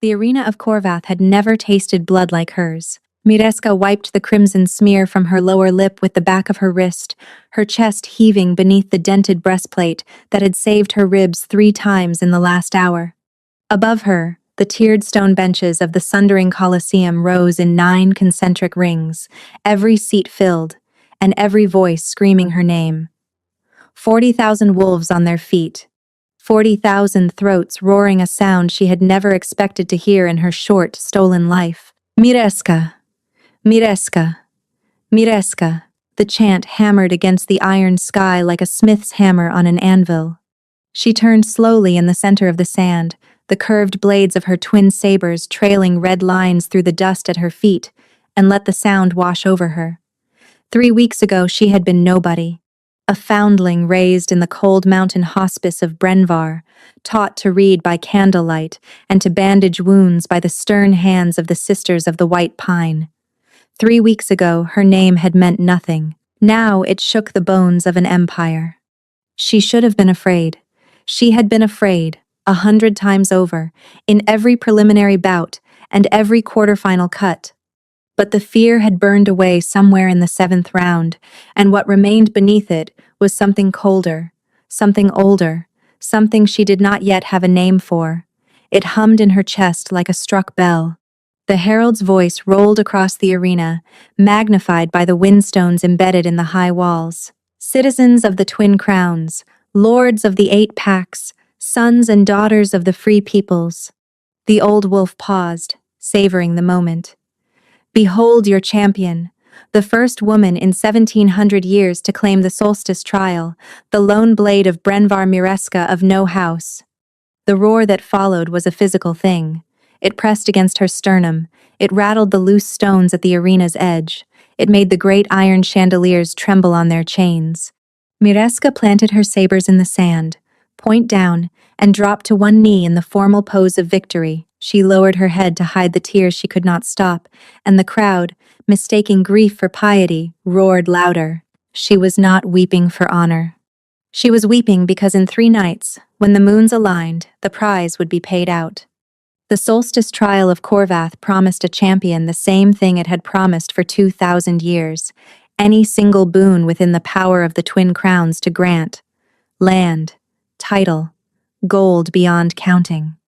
The arena of Korvath had never tasted blood like hers. Mireska wiped the crimson smear from her lower lip with the back of her wrist, her chest heaving beneath the dented breastplate that had saved her ribs 3 times in the last hour. Above her, the tiered stone benches of the sundering Colosseum rose in 9 concentric rings, every seat filled, and every voice screaming her name. 40,000 wolves on their feet, 40,000 throats roaring a sound she had never expected to hear in her short, stolen life. Mireska! Mireska! Mireska! The chant hammered against the iron sky like a smith's hammer on an anvil. She turned slowly in the center of the sand, the curved blades of her twin sabers trailing red lines through the dust at her feet, and let the sound wash over her. 3 weeks ago she had been nobody. A foundling raised in the cold mountain hospice of Brenvar, taught to read by candlelight and to bandage wounds by the stern hands of the Sisters of the White Pine. 3 weeks ago, her name had meant nothing. Now it shook the bones of an empire. She should have been afraid. She had been afraid, 100 times over, in every preliminary bout and every quarterfinal cut. But the fear had burned away somewhere in the 7th round, and what remained beneath it was something colder, something older, something she did not yet have a name for. It hummed in her chest like a struck bell. The herald's voice rolled across the arena, magnified by the windstones embedded in the high walls. Citizens of the Twin Crowns, lords of the 8 packs, sons and daughters of the free peoples. The old wolf paused, savoring the moment. Behold your champion, the first woman in 1700 years to claim the solstice trial, the lone blade of Brenvar Mireska of no house. The roar that followed was a physical thing. It pressed against her sternum, it rattled the loose stones at the arena's edge, it made the great iron chandeliers tremble on their chains. Mireska planted her sabers in the sand, point down, and dropped to one knee in the formal pose of victory. She lowered her head to hide the tears she could not stop, and the crowd, mistaking grief for piety, roared louder. She was not weeping for honor. She was weeping because in 3 nights, when the moons aligned, the prize would be paid out. The solstice trial of Korvath promised a champion the same thing it had promised for 2,000 years, any single boon within the power of the Twin Crowns to grant. Land, title, gold beyond counting.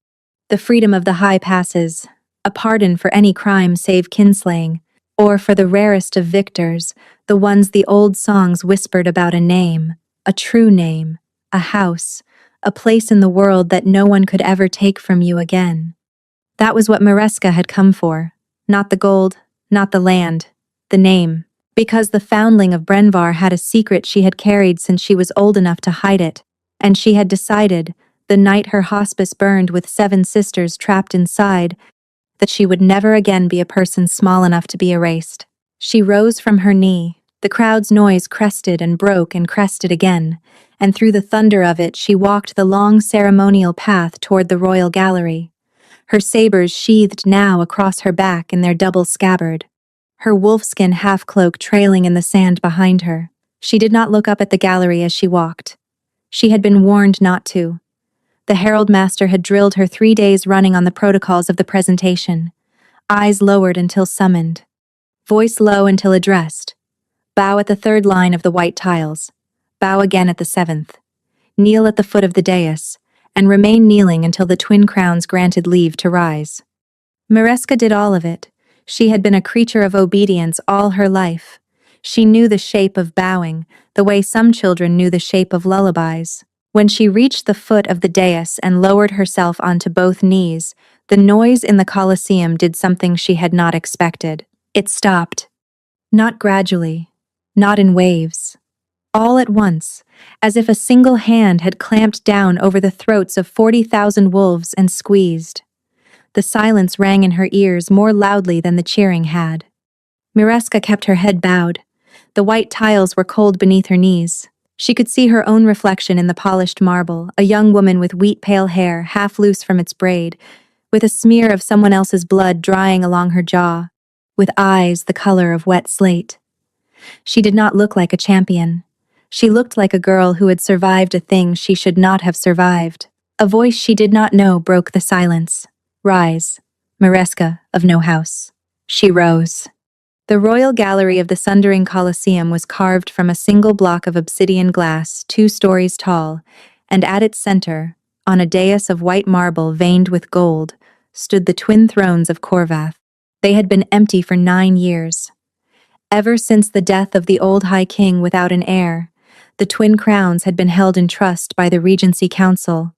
The freedom of the high passes, a pardon for any crime save kinslaying, or for the rarest of victors, the ones the old songs whispered about a name, a true name, a house, a place in the world that no one could ever take from you again. That was what Mireska had come for, not the gold, not the land, the name, because the foundling of Brenvar had a secret she had carried since she was old enough to hide it, and she had decided, the night her hospice burned with 7 sisters trapped inside, that she would never again be a person small enough to be erased. She rose from her knee, the crowd's noise crested and broke and crested again, and through the thunder of it she walked the long ceremonial path toward the royal gallery. Her sabers sheathed now across her back in their double scabbard, her wolfskin half-cloak trailing in the sand behind her. She did not look up at the gallery as she walked. She had been warned not to. The Herald Master had drilled her 3 days running on the protocols of the presentation. Eyes lowered until summoned. Voice low until addressed. Bow at the 3rd line of the white tiles. Bow again at the 7th. Kneel at the foot of the dais, and remain kneeling until the Twin Crowns granted leave to rise. Mireska did all of it. She had been a creature of obedience all her life. She knew the shape of bowing, the way some children knew the shape of lullabies. When she reached the foot of the dais and lowered herself onto both knees, the noise in the Colosseum did something she had not expected. It stopped. Not gradually, not in waves. All at once, as if a single hand had clamped down over the throats of 40,000 wolves and squeezed. The silence rang in her ears more loudly than the cheering had. Mireska kept her head bowed. The white tiles were cold beneath her knees. She could see her own reflection in the polished marble, a young woman with wheat-pale hair half loose from its braid, with a smear of someone else's blood drying along her jaw, with eyes the color of wet slate. She did not look like a champion. She looked like a girl who had survived a thing she should not have survived. A voice she did not know broke the silence. Rise. Mareska of no house. She rose. The royal gallery of the Sundering Colosseum was carved from a single block of obsidian glass, 2 stories tall, and at its center, on a dais of white marble veined with gold, stood the twin thrones of Corvath. They had been empty for 9 years. Ever since the death of the old High King without an heir, the twin crowns had been held in trust by the Regency Council,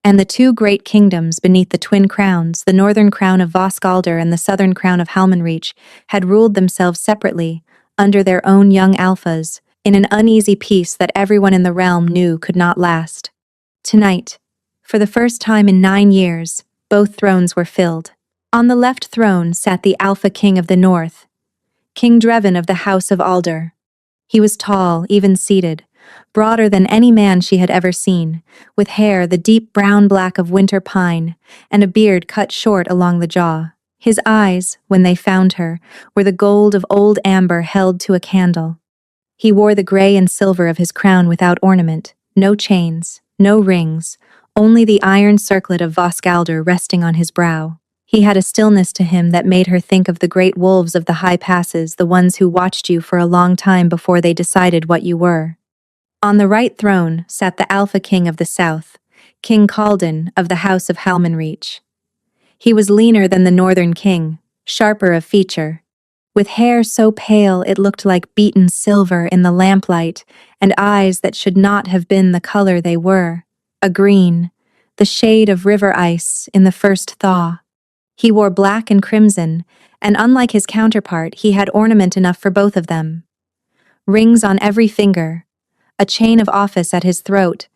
and the 2 great kingdoms beneath the twin crowns, the northern crown of Voskalder and the southern crown of Halmenreach, had ruled themselves separately, under their own young alphas, in an uneasy peace that everyone in the realm knew could not last. Tonight, for the first time in 9 years, both thrones were filled. On the left throne sat the Alpha King of the North, King Drevin of the House of Alder. He was tall, even seated, broader than any man she had ever seen, with hair the deep brown-black of winter pine, and a beard cut short along the jaw. His eyes, when they found her, were the gold of old amber held to a candle. He wore the gray and silver of his crown without ornament, no chains, no rings, only the iron circlet of Voskalder resting on his brow. He had a stillness to him that made her think of the great wolves of the high passes, the ones who watched you for a long time before they decided what you were. On the right throne sat the Alpha King of the South, King Calden of the House of Halmenreach. He was leaner than the Northern King, sharper of feature, with hair so pale it looked like beaten silver in the lamplight, and eyes that should not have been the color they were, a green, the shade of river ice in the first thaw. He wore black and crimson, and unlike his counterpart, he had ornament enough for both of them. Rings on every finger, a chain of office at his throat,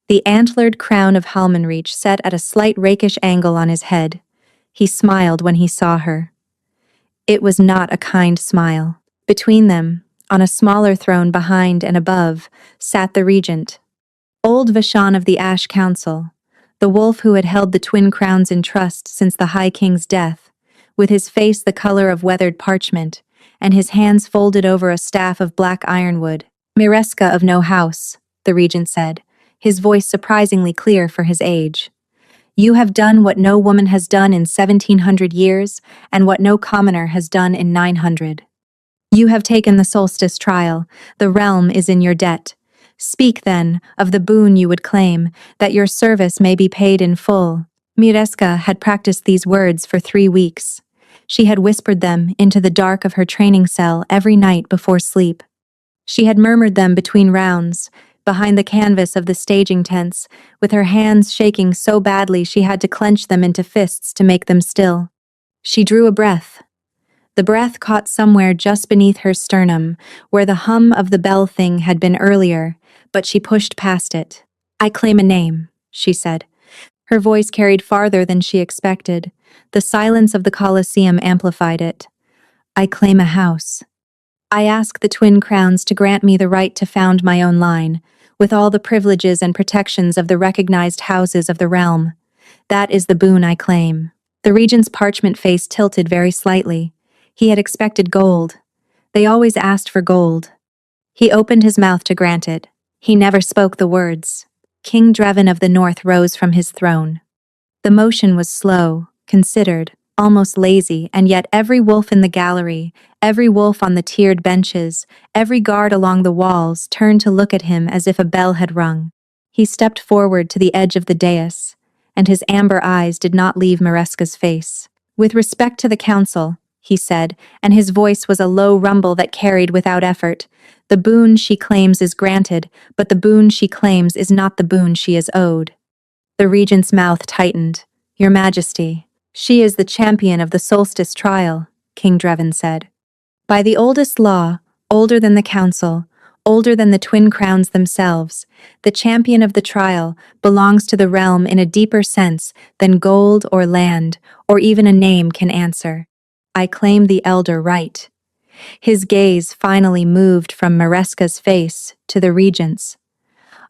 the antlered crown of Halmenreach set at a slight rakish angle on his head. He smiled when he saw her. It was not a kind smile. Between them, on a smaller throne behind and above, sat the regent, old Vishan of the Ash Council, the wolf who had held the twin crowns in trust since the High King's death, with his face the color of weathered parchment, and his hands folded over a staff of black ironwood. Mireska of no house, the regent said, his voice surprisingly clear for his age. You have done what no woman has done in 1700 years, and what no commoner has done in 900. You have taken the solstice trial. The realm is in your debt. Speak, then, of the boon you would claim, that your service may be paid in full. Mireska had practiced these words for 3 weeks. She had whispered them into the dark of her training cell every night before sleep. She had murmured them between rounds, behind the canvas of the staging tents, with her hands shaking so badly she had to clench them into fists to make them still. She drew a breath. The breath caught somewhere just beneath her sternum, where the hum of the bell thing had been earlier, but she pushed past it. I claim a name, she said. Her voice carried farther than she expected. The silence of the Colosseum amplified it. I claim a house. I ask the twin crowns to grant me the right to found my own line, with all the privileges and protections of the recognized houses of the realm. That is the boon I claim. The regent's parchment face tilted very slightly. He had expected gold. They always asked for gold. He opened his mouth to grant it. He never spoke the words. King Drevin of the North rose from his throne. The motion was slow, considered, almost lazy, and yet every wolf in the gallery, every wolf on the tiered benches, every guard along the walls turned to look at him as if a bell had rung. He stepped forward to the edge of the dais, and his amber eyes did not leave Mireska's face. With respect to the council, he said, and his voice was a low rumble that carried without effort, the boon she claims is granted, but the boon she claims is not the boon she is owed. The regent's mouth tightened. Your Majesty, she is the champion of the solstice trial, King Drevin said. By the oldest law, older than the council, older than the twin crowns themselves, the champion of the trial belongs to the realm in a deeper sense than gold or land or even a name can answer. I claim the elder right. His gaze finally moved from Mireska's face to the regent's.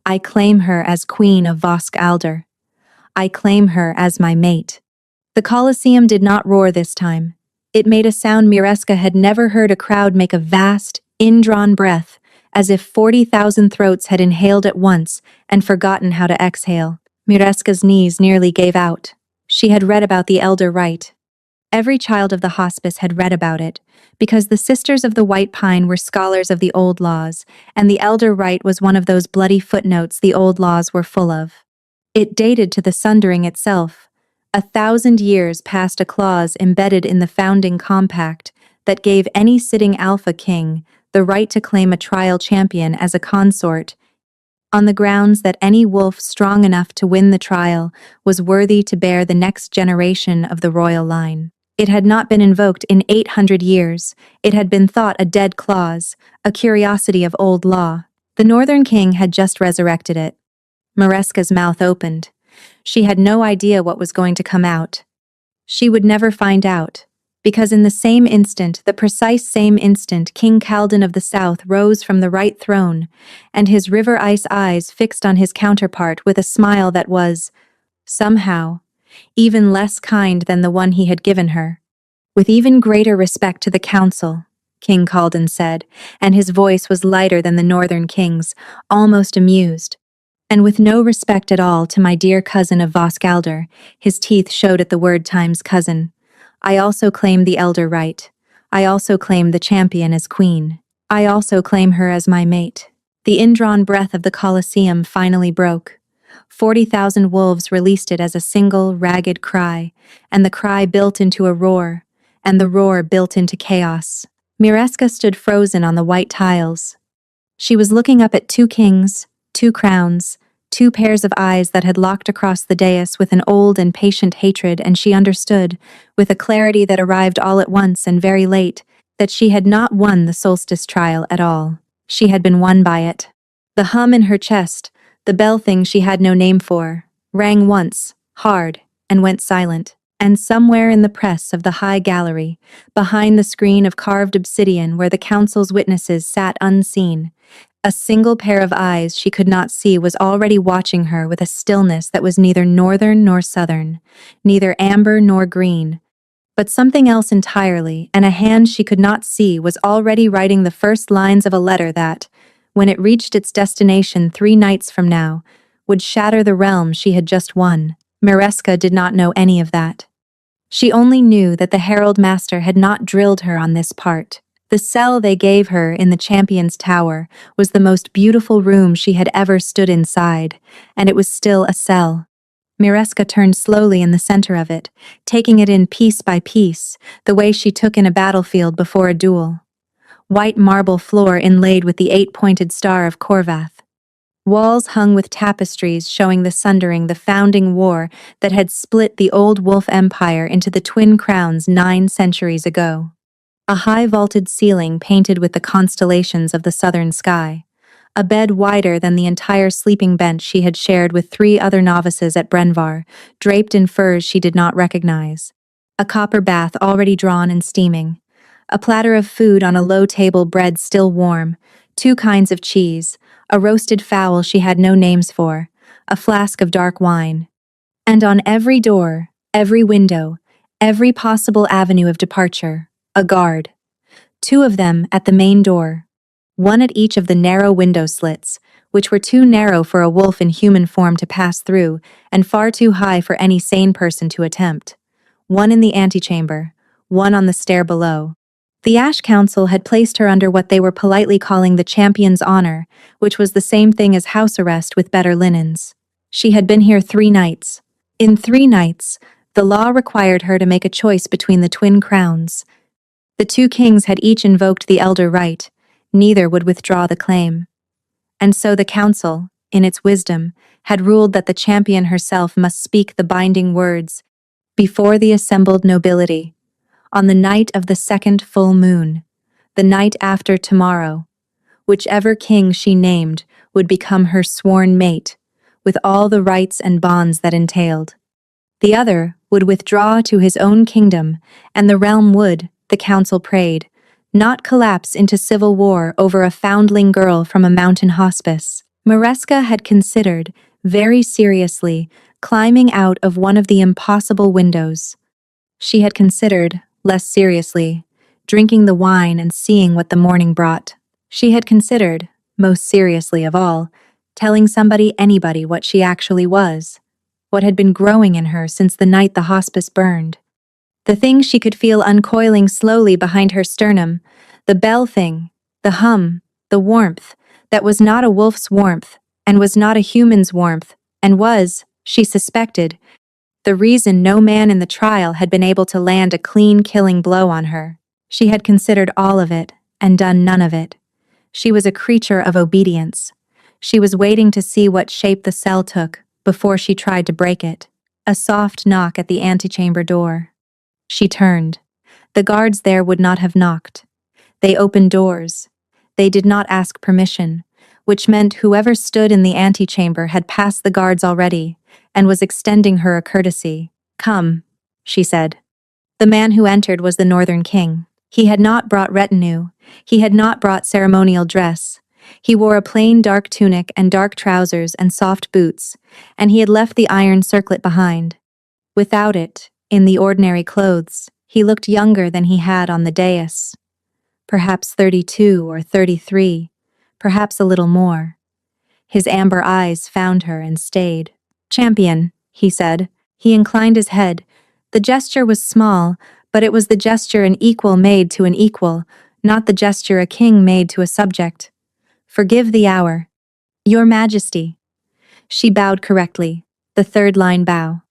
I claim her as Queen of Vosk-Alder. I claim her as my mate. The Colosseum did not roar this time. It made a sound Mireska had never heard a crowd make, a vast, indrawn breath, as if 40,000 throats had inhaled at once and forgotten how to exhale. Mireska's knees nearly gave out. She had read about the elder right. Every child of the hospice had read about it, because the Sisters of the White Pine were scholars of the old laws, and the elder rite was one of those bloody footnotes the old laws were full of. It dated to the Sundering itself, 1,000 years past a clause embedded in the founding compact that gave any sitting Alpha King the right to claim a trial champion as a consort, on the grounds that any wolf strong enough to win the trial was worthy to bear the next generation of the royal line. It had not been invoked in 800 years. It had been thought a dead clause, a curiosity of old law. The Northern King had just resurrected it. Mareska's mouth opened. She had no idea what was going to come out. She would never find out, because in the same instant, the precise same instant, King Calden of the South rose from the right throne, and his river ice eyes fixed on his counterpart with a smile that was, somehow, even less kind than the one he had given her. With even greater respect to the council, King Calden said, and his voice was lighter than the Northern King's, almost amused. And with no respect at all to my dear cousin of Voskalder, his teeth showed at the word times cousin. I also claim the elder right. I also claim the champion as queen. I also claim her as my mate. The indrawn breath of the Colosseum finally broke. 40,000 wolves released it as a single, ragged cry, and the cry built into a roar, and the roar built into chaos. Mireska stood frozen on the white tiles. She was looking up at two kings, two crowns, two pairs of eyes that had locked across the dais with an old and patient hatred, and she understood, with a clarity that arrived all at once and very late, that she had not won the solstice trial at all. She had been won by it. The hum in her chest, the bell thing she had no name for, rang once, hard, and went silent. And somewhere in the press of the high gallery, behind the screen of carved obsidian where the council's witnesses sat unseen, a single pair of eyes she could not see was already watching her with a stillness that was neither northern nor southern, neither amber nor green, but something else entirely, and a hand she could not see was already writing the first lines of a letter that, when it reached its destination 3 nights from now, would shatter the realm she had just won. Mireska did not know any of that. She only knew that the Herald Master had not drilled her on this part. The cell they gave her in the Champion's Tower was the most beautiful room she had ever stood inside, and it was still a cell. Mireska turned slowly in the center of it, taking it in piece by piece, the way she took in a battlefield before a duel. White marble floor inlaid with the 8-pointed star of Corvath. Walls hung with tapestries showing the Sundering, the founding war that had split the old wolf empire into the twin crowns 9 centuries ago. A high vaulted ceiling painted with the constellations of the southern sky. A bed wider than the entire sleeping bench she had shared with 3 other novices at Brenvar, draped in furs she did not recognize. A copper bath already drawn and steaming. A platter of food on a low table, bread still warm, 2 kinds of cheese, a roasted fowl she had no names for, a flask of dark wine. And on every door, every window, every possible avenue of departure, a guard. 2 of them at the main door. 1 at each of the narrow window slits, which were too narrow for a wolf in human form to pass through, and far too high for any sane person to attempt. 1 in the antechamber, 1 on the stair below. The Ash Council had placed her under what they were politely calling the Champion's Honor, which was the same thing as house arrest with better linens. She had been here 3 nights. In 3 nights, the law required her to make a choice between the twin crowns. The 2 kings had each invoked the elder right. Neither would withdraw the claim. And so the council, in its wisdom, had ruled that the champion herself must speak the binding words before the assembled nobility, on the night of the 2nd full moon, the night after tomorrow. Whichever king she named would become her sworn mate, with all the rights and bonds that entailed. The other would withdraw to his own kingdom, and the realm would, the council prayed, not collapse into civil war over a foundling girl from a mountain hospice. Mireska had considered, very seriously, climbing out of one of the impossible windows. She had considered, less seriously, drinking the wine and seeing what the morning brought. She had considered, most seriously of all, telling anybody what she actually was, what had been growing in her since the night the hospice burned. The thing she could feel uncoiling slowly behind her sternum, the bell thing, the hum, the warmth, that was not a wolf's warmth, and was not a human's warmth, and was, she suspected, the reason no man in the trial had been able to land a clean killing blow on her. She had considered all of it, and done none of it. She was a creature of obedience. She was waiting to see what shape the cell took before she tried to break it. A soft knock at the antechamber door. She turned. The guards there would not have knocked. They opened doors. They did not ask permission, which meant whoever stood in the antechamber had passed the guards already and was extending her a courtesy. "Come," she said. The man who entered was the Northern King. He had not brought retinue. He had not brought ceremonial dress. He wore a plain dark tunic and dark trousers and soft boots, and he had left the iron circlet behind. Without it, in the ordinary clothes, he looked younger than he had on the dais. Perhaps 32 or 33, perhaps a little more. His amber eyes found her and stayed. "Champion," he said. He inclined his head. The gesture was small, but it was the gesture an equal made to an equal, not the gesture a king made to a subject. "Forgive the hour." "Your Majesty." She bowed correctly, the third line bow.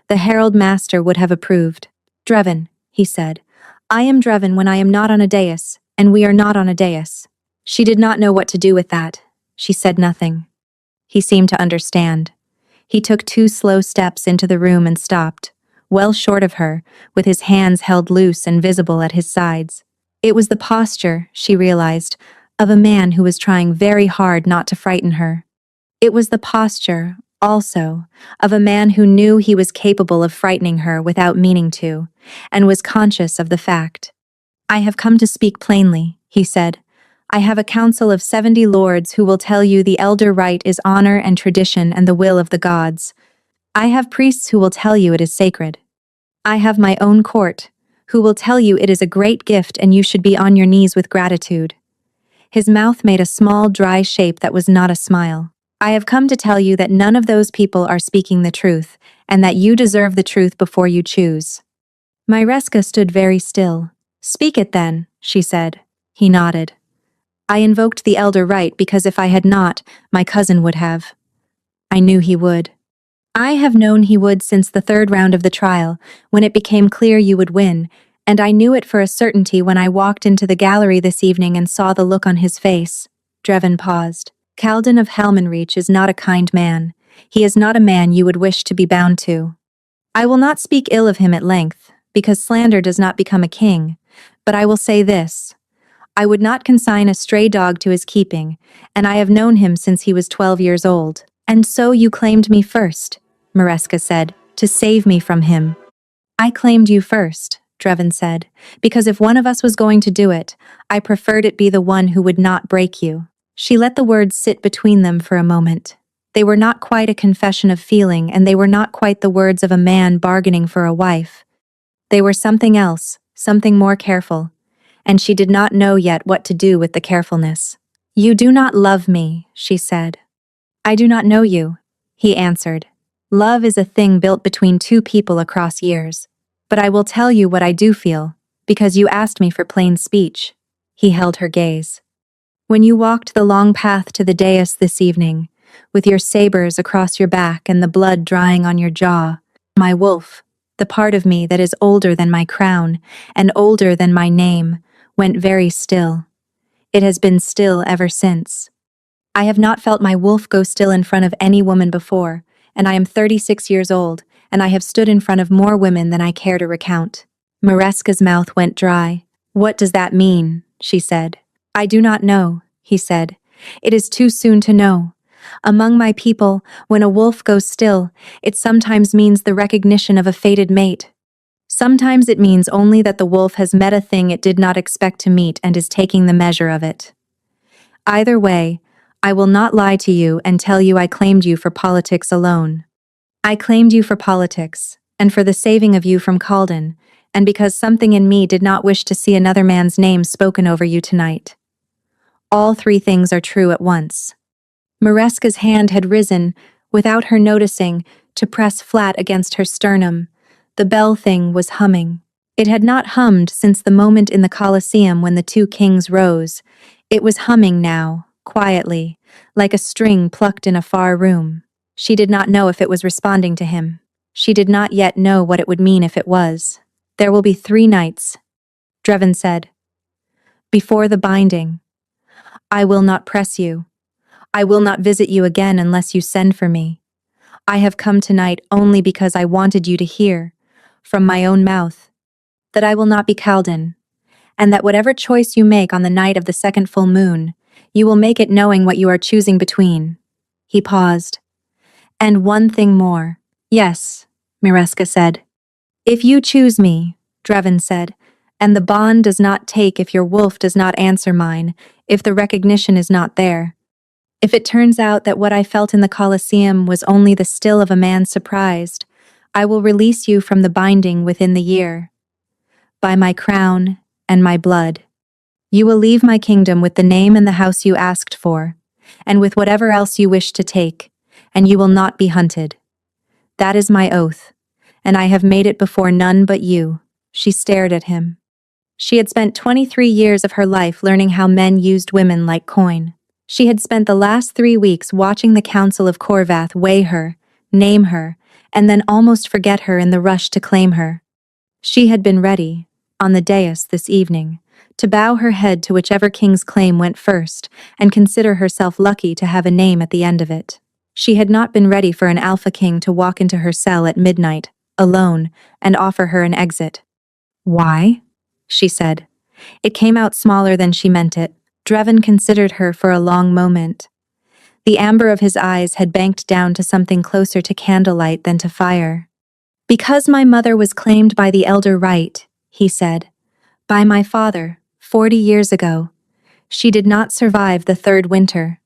The herald master would have approved. "Drevin," he said. "I am Drevin when I am not on a dais, and we are not on a dais." She did not know what to do with that. She said nothing. He seemed to understand. He took 2 slow steps into the room and stopped, well short of her, with his hands held loose and visible at his sides. It was the posture, she realized, of a man who was trying very hard not to frighten her. It was the posture, also, of a man who knew he was capable of frightening her without meaning to, and was conscious of the fact. "I have come to speak plainly," he said. "I have a council of 70 lords who will tell you the elder right is honor and tradition and the will of the gods. I have priests who will tell you it is sacred. I have my own court, who will tell you it is a great gift and you should be on your knees with gratitude." His mouth made a small, dry shape that was not a smile. "I have come to tell you that none of those people are speaking the truth, and that you deserve the truth before you choose." Myreska stood very still. "Speak it then," she said. He nodded. "I invoked the elder right because if I had not, my cousin would have. I knew he would. I have known he would since the 3rd round of the trial, when it became clear you would win, and I knew it for a certainty when I walked into the gallery this evening and saw the look on his face." Drevin paused. "Calden of Helmenreach is not a kind man. He is not a man you would wish to be bound to. I will not speak ill of him at length, because slander does not become a king, but I will say this. I would not consign a stray dog to his keeping, and I have known him since he was 12 years old. And so you claimed me first," Myreska said, "to save me from him." "I claimed you first," Drevin said, "because if one of us was going to do it, I preferred it be the one who would not break you." She let the words sit between them for a moment. They were not quite a confession of feeling, and they were not quite the words of a man bargaining for a wife. They were something else, something more careful, and she did not know yet what to do with the carefulness. "You do not love me," she said. "I do not know you," he answered. "Love is a thing built between 2 people across years. But I will tell you what I do feel, because you asked me for plain speech." He held her gaze. "When you walked the long path to the dais this evening, with your sabers across your back and the blood drying on your jaw, my wolf, the part of me that is older than my crown and older than my name, went very still. It has been still ever since. I have not felt my wolf go still in front of any woman before, and I am 36 years old, and I have stood in front of more women than I care to recount." Myreska's mouth went dry. "What does that mean?" she said. "I do not know," he said. "It is too soon to know. Among my people, when a wolf goes still, it sometimes means the recognition of a fated mate. Sometimes it means only that the wolf has met a thing it did not expect to meet and is taking the measure of it. Either way, I will not lie to you and tell you I claimed you for politics alone. I claimed you for politics, and for the saving of you from Calden, and because something in me did not wish to see another man's name spoken over you tonight. All 3 things are true at once." Myreska's hand had risen, without her noticing, to press flat against her sternum. The bell thing was humming. It had not hummed since the moment in the Colosseum when the two kings rose. It was humming now, quietly, like a string plucked in a far room. She did not know if it was responding to him. She did not yet know what it would mean if it was. "There will be 3 nights," Drevin said. "Before the binding. I will not press you. I will not visit you again unless you send for me. I have come tonight only because I wanted you to hear, from my own mouth, that I will not be Kaldin, and that whatever choice you make on the night of the second full moon, you will make it knowing what you are choosing between." He paused. "And one thing more." "Yes," Mireska said. "If you choose me," Drevin said, "and the bond does not take if your wolf does not answer mine, if the recognition is not there. If it turns out that what I felt in the Colosseum was only the still of a man surprised, I will release you from the binding within the year. By my crown and my blood. You will leave my kingdom with the name and the house you asked for, and with whatever else you wish to take, and you will not be hunted. That is my oath, and I have made it before none but you." She stared at him. She had spent 23 years of her life learning how men used women like coin. She had spent the last 3 weeks watching the Council of Korvath weigh her, name her, and then almost forget her in the rush to claim her. She had been ready, on the dais this evening, to bow her head to whichever king's claim went first and consider herself lucky to have a name at the end of it. She had not been ready for an alpha king to walk into her cell at midnight, alone, and offer her an exit. "Why?" she said. It came out smaller than she meant it. Drevin considered her for a long moment. The amber of his eyes had banked down to something closer to candlelight than to fire. "Because my mother was claimed by the elder right," he said. "By my father, 40 years ago. She did not survive the 3rd winter.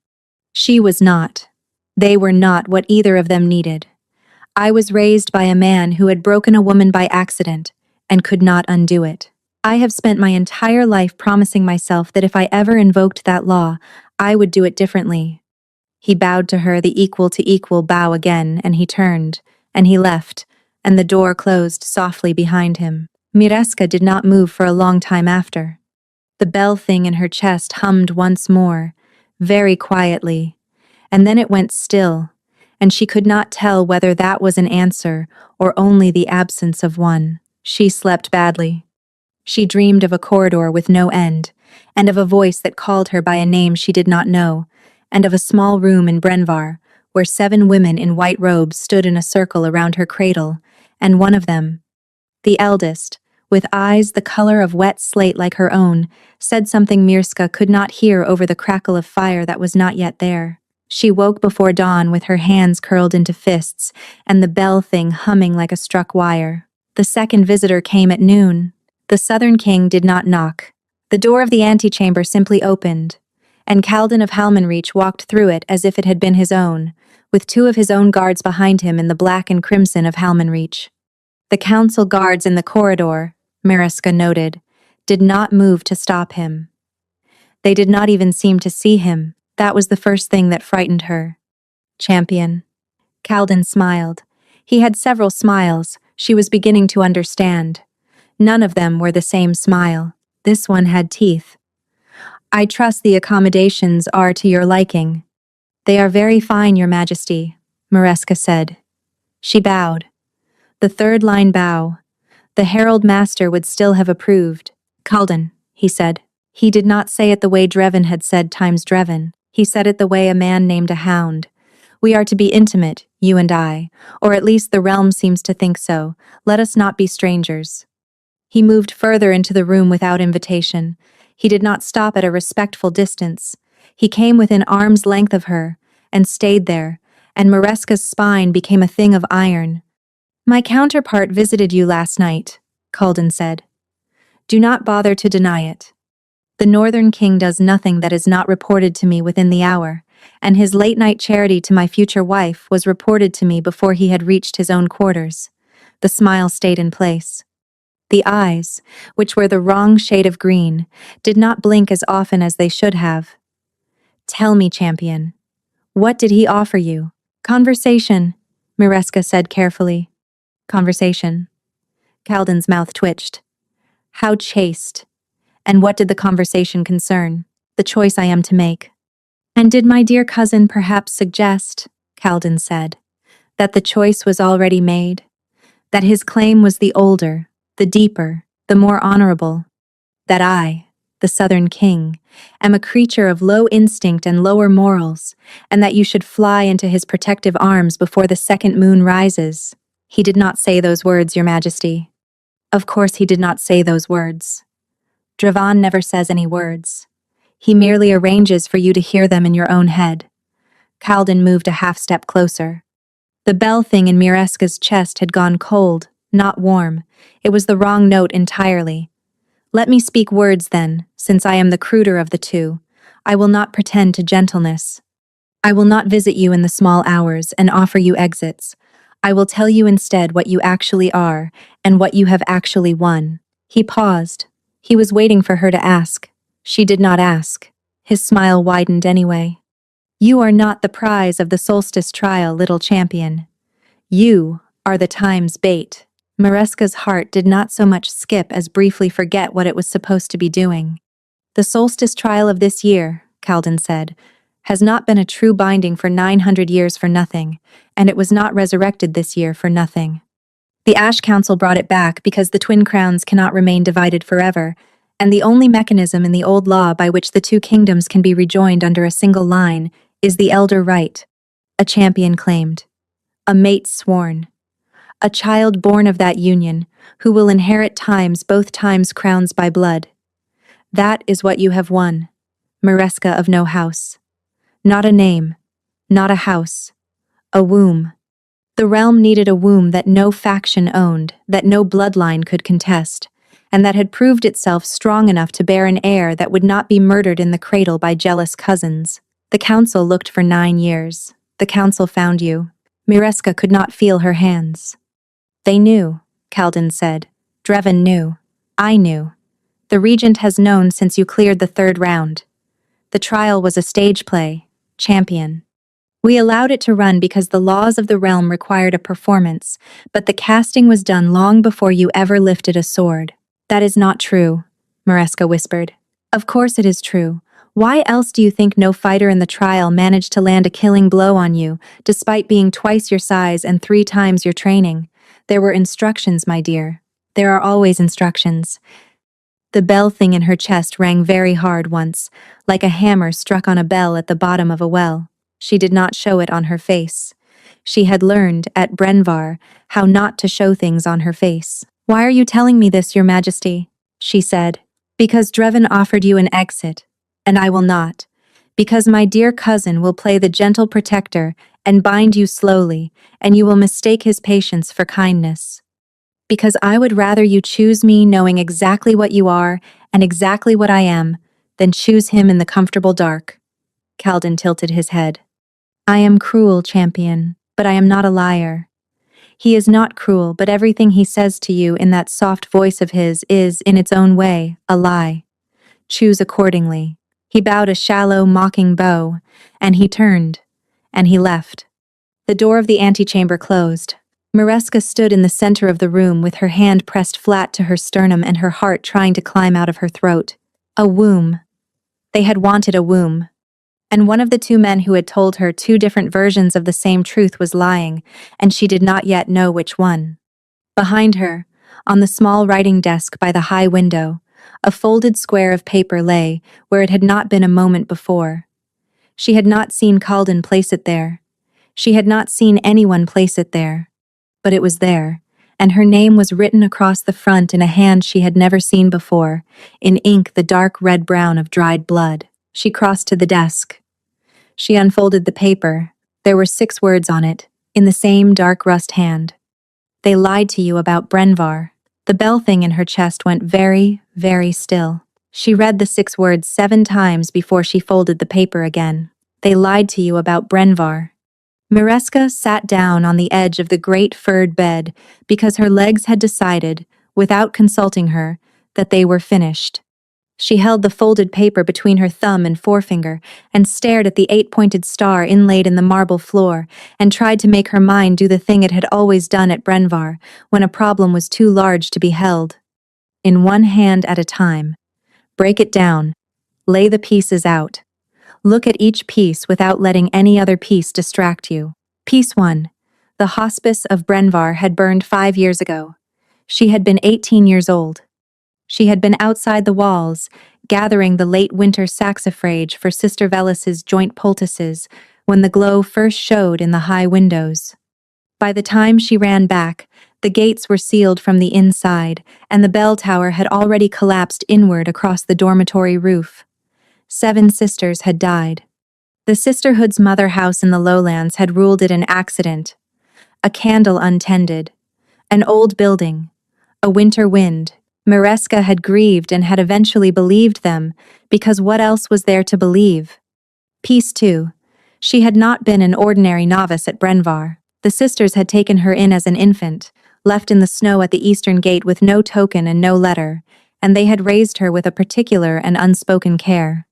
She was not. They were not what either of them needed. I was raised by a man who had broken a woman by accident and could not undo it. I have spent my entire life promising myself that if I ever invoked that law, I would do it differently." He bowed to her the equal to equal bow again, and he turned, and he left, and the door closed softly behind him. Mireska did not move for a long time after. The bell thing in her chest hummed once more, very quietly, and then it went still, and she could not tell whether that was an answer or only the absence of one. She slept badly. She dreamed of a corridor with no end, and of a voice that called her by a name she did not know, and of a small room in Brenvar, where 7 women in white robes stood in a circle around her cradle, and one of them, the eldest, with eyes the color of wet slate like her own, said something Mirska could not hear over the crackle of fire that was not yet there. She woke before dawn with her hands curled into fists, and the bell thing humming like a struck wire. The second visitor came at noon. The Southern King did not knock. The door of the antechamber simply opened, and Kaldin of Halmanreach walked through it as if it had been his own, with 2 of his own guards behind him in the black and crimson of Halmanreach. The council guards in the corridor, Mariska noted, did not move to stop him. They did not even seem to see him. That was the first thing that frightened her. "Champion." Kaldin smiled. He had several smiles. She was beginning to understand. None of them were the same smile. This one had teeth. "I trust the accommodations are to your liking." "They are very fine, Your Majesty," Mariska said. She bowed. The 3rd line bow. The Herald Master would still have approved. "Kaldin," he said. He did not say it the way Drevin had said times Drevin. He said it the way a man named a hound. "We are to be intimate, you and I, or at least the realm seems to think so. Let us not be strangers." He moved further into the room without invitation. He did not stop at a respectful distance. He came within arm's length of her, and stayed there, and Mareska's spine became a thing of iron. "My counterpart visited you last night," Kaldin said. "Do not bother to deny it. The Northern King does nothing that is not reported to me within the hour, and his late-night charity to my future wife was reported to me before he had reached his own quarters." The smile stayed in place. The eyes, which were the wrong shade of green, did not blink as often as they should have. "Tell me, champion, what did he offer you?" "Conversation," Mireska said carefully. "Conversation." Kaldin's mouth twitched. How chaste. And what did the conversation concern? The choice I am to make. And did my dear cousin perhaps suggest, Calden said, that the choice was already made? That his claim was the older, the deeper, the more honorable? That I, the Southern King, am a creature of low instinct and lower morals, and that you should fly into his protective arms before the second moon rises? He did not say those words, Your Majesty. Of course he did not say those words. Dravan never says any words. He merely arranges for you to hear them in your own head. Calden moved a half-step closer. The bell thing in Mireska's chest had gone cold, not warm. It was the wrong note entirely. Let me speak words then, since I am the cruder of the two. I will not pretend to gentleness. I will not visit you in the small hours and offer you exits. I will tell you instead what you actually are and what you have actually won. He paused. He was waiting for her to ask. She did not ask. His smile widened anyway. You are not the prize of the solstice trial, little champion. You are the time's bait. Mireska's heart did not so much skip as briefly forget what it was supposed to be doing. The solstice trial of this year, Calden said, has not been a true binding for 900 years for nothing, and it was not resurrected this year for nothing. The Ash Council brought it back because the twin crowns cannot remain divided forever, and the only mechanism in the old law by which the two kingdoms can be rejoined under a single line is the elder right. A champion claimed. A mate sworn. A child born of that union, who will inherit both times crowns by blood. That is what you have won, Mireska of no house. Not a name, not a house, a womb. The realm needed a womb that no faction owned, that no bloodline could contest, and that had proved itself strong enough to bear an heir that would not be murdered in the cradle by jealous cousins. The council looked for 9 years. The council found you. Mireska could not feel her hands. They knew, Calden said. Dreven knew. I knew. The regent has known since you cleared the 3rd round. The trial was a stage play, champion. We allowed it to run because the laws of the realm required a performance, but the casting was done long before you ever lifted a sword. That is not true, Mireska whispered. Of course it is true. Why else do you think no fighter in the trial managed to land a killing blow on you, despite being twice your size and 3 times your training? There were instructions, my dear. There are always instructions. The bell thing in her chest rang very hard once, like a hammer struck on a bell at the bottom of a well. She did not show it on her face. She had learned, at Brenvar, how not to show things on her face. Why are you telling me this, Your Majesty? She said. Because Dreven offered you an exit, and I will not. Because my dear cousin will play the gentle protector and bind you slowly, and you will mistake his patience for kindness. Because I would rather you choose me knowing exactly what you are and exactly what I am, than choose him in the comfortable dark. Calden tilted his head. I am cruel, champion, but I am not a liar. He is not cruel, but everything he says to you in that soft voice of his is, in its own way, a lie. Choose accordingly. He bowed a shallow, mocking bow, and he turned, and he left. The door of the antechamber closed. Mireska stood in the center of the room with her hand pressed flat to her sternum and her heart trying to climb out of her throat. A womb. They had wanted a womb. And one of the 2 men who had told her 2 different versions of the same truth was lying, and she did not yet know which one. Behind her, on the small writing desk by the high window, a folded square of paper lay where it had not been a moment before. She had not seen Calden place it there. She had not seen anyone place it there. But it was there, and her name was written across the front in a hand she had never seen before, in ink the dark red-brown of dried blood. She crossed to the desk. She unfolded the paper. There were 6 words on it, in the same dark rust hand. They lied to you about Brenvar. The bell thing in her chest went very, very still. She read the 6 words 7 times before she folded the paper again. They lied to you about Brenvar. Mireska sat down on the edge of the great furred bed because her legs had decided, without consulting her, that they were finished. She held the folded paper between her thumb and forefinger and stared at the 8-pointed star inlaid in the marble floor and tried to make her mind do the thing it had always done at Brenvar when a problem was too large to be held. in one hand at a time. Break it down. Lay the pieces out. Look at each piece without letting any other piece distract you. Piece 1. The hospice of Brenvar had burned 5 years ago. She had been 18 years old. She had been outside the walls, gathering the late winter saxifrage for Sister Velis's joint poultices when the glow first showed in the high windows. By the time she ran back, the gates were sealed from the inside, and the bell tower had already collapsed inward across the dormitory roof. 7 sisters had died. The sisterhood's mother house in the lowlands had ruled it an accident, a candle untended, an old building, a winter wind. Mireska had grieved and had eventually believed them, because what else was there to believe? Piece 2. She had not been an ordinary novice at Brenvar. The sisters had taken her in as an infant, left in the snow at the eastern gate with no token and no letter, and they had raised her with a particular and unspoken care.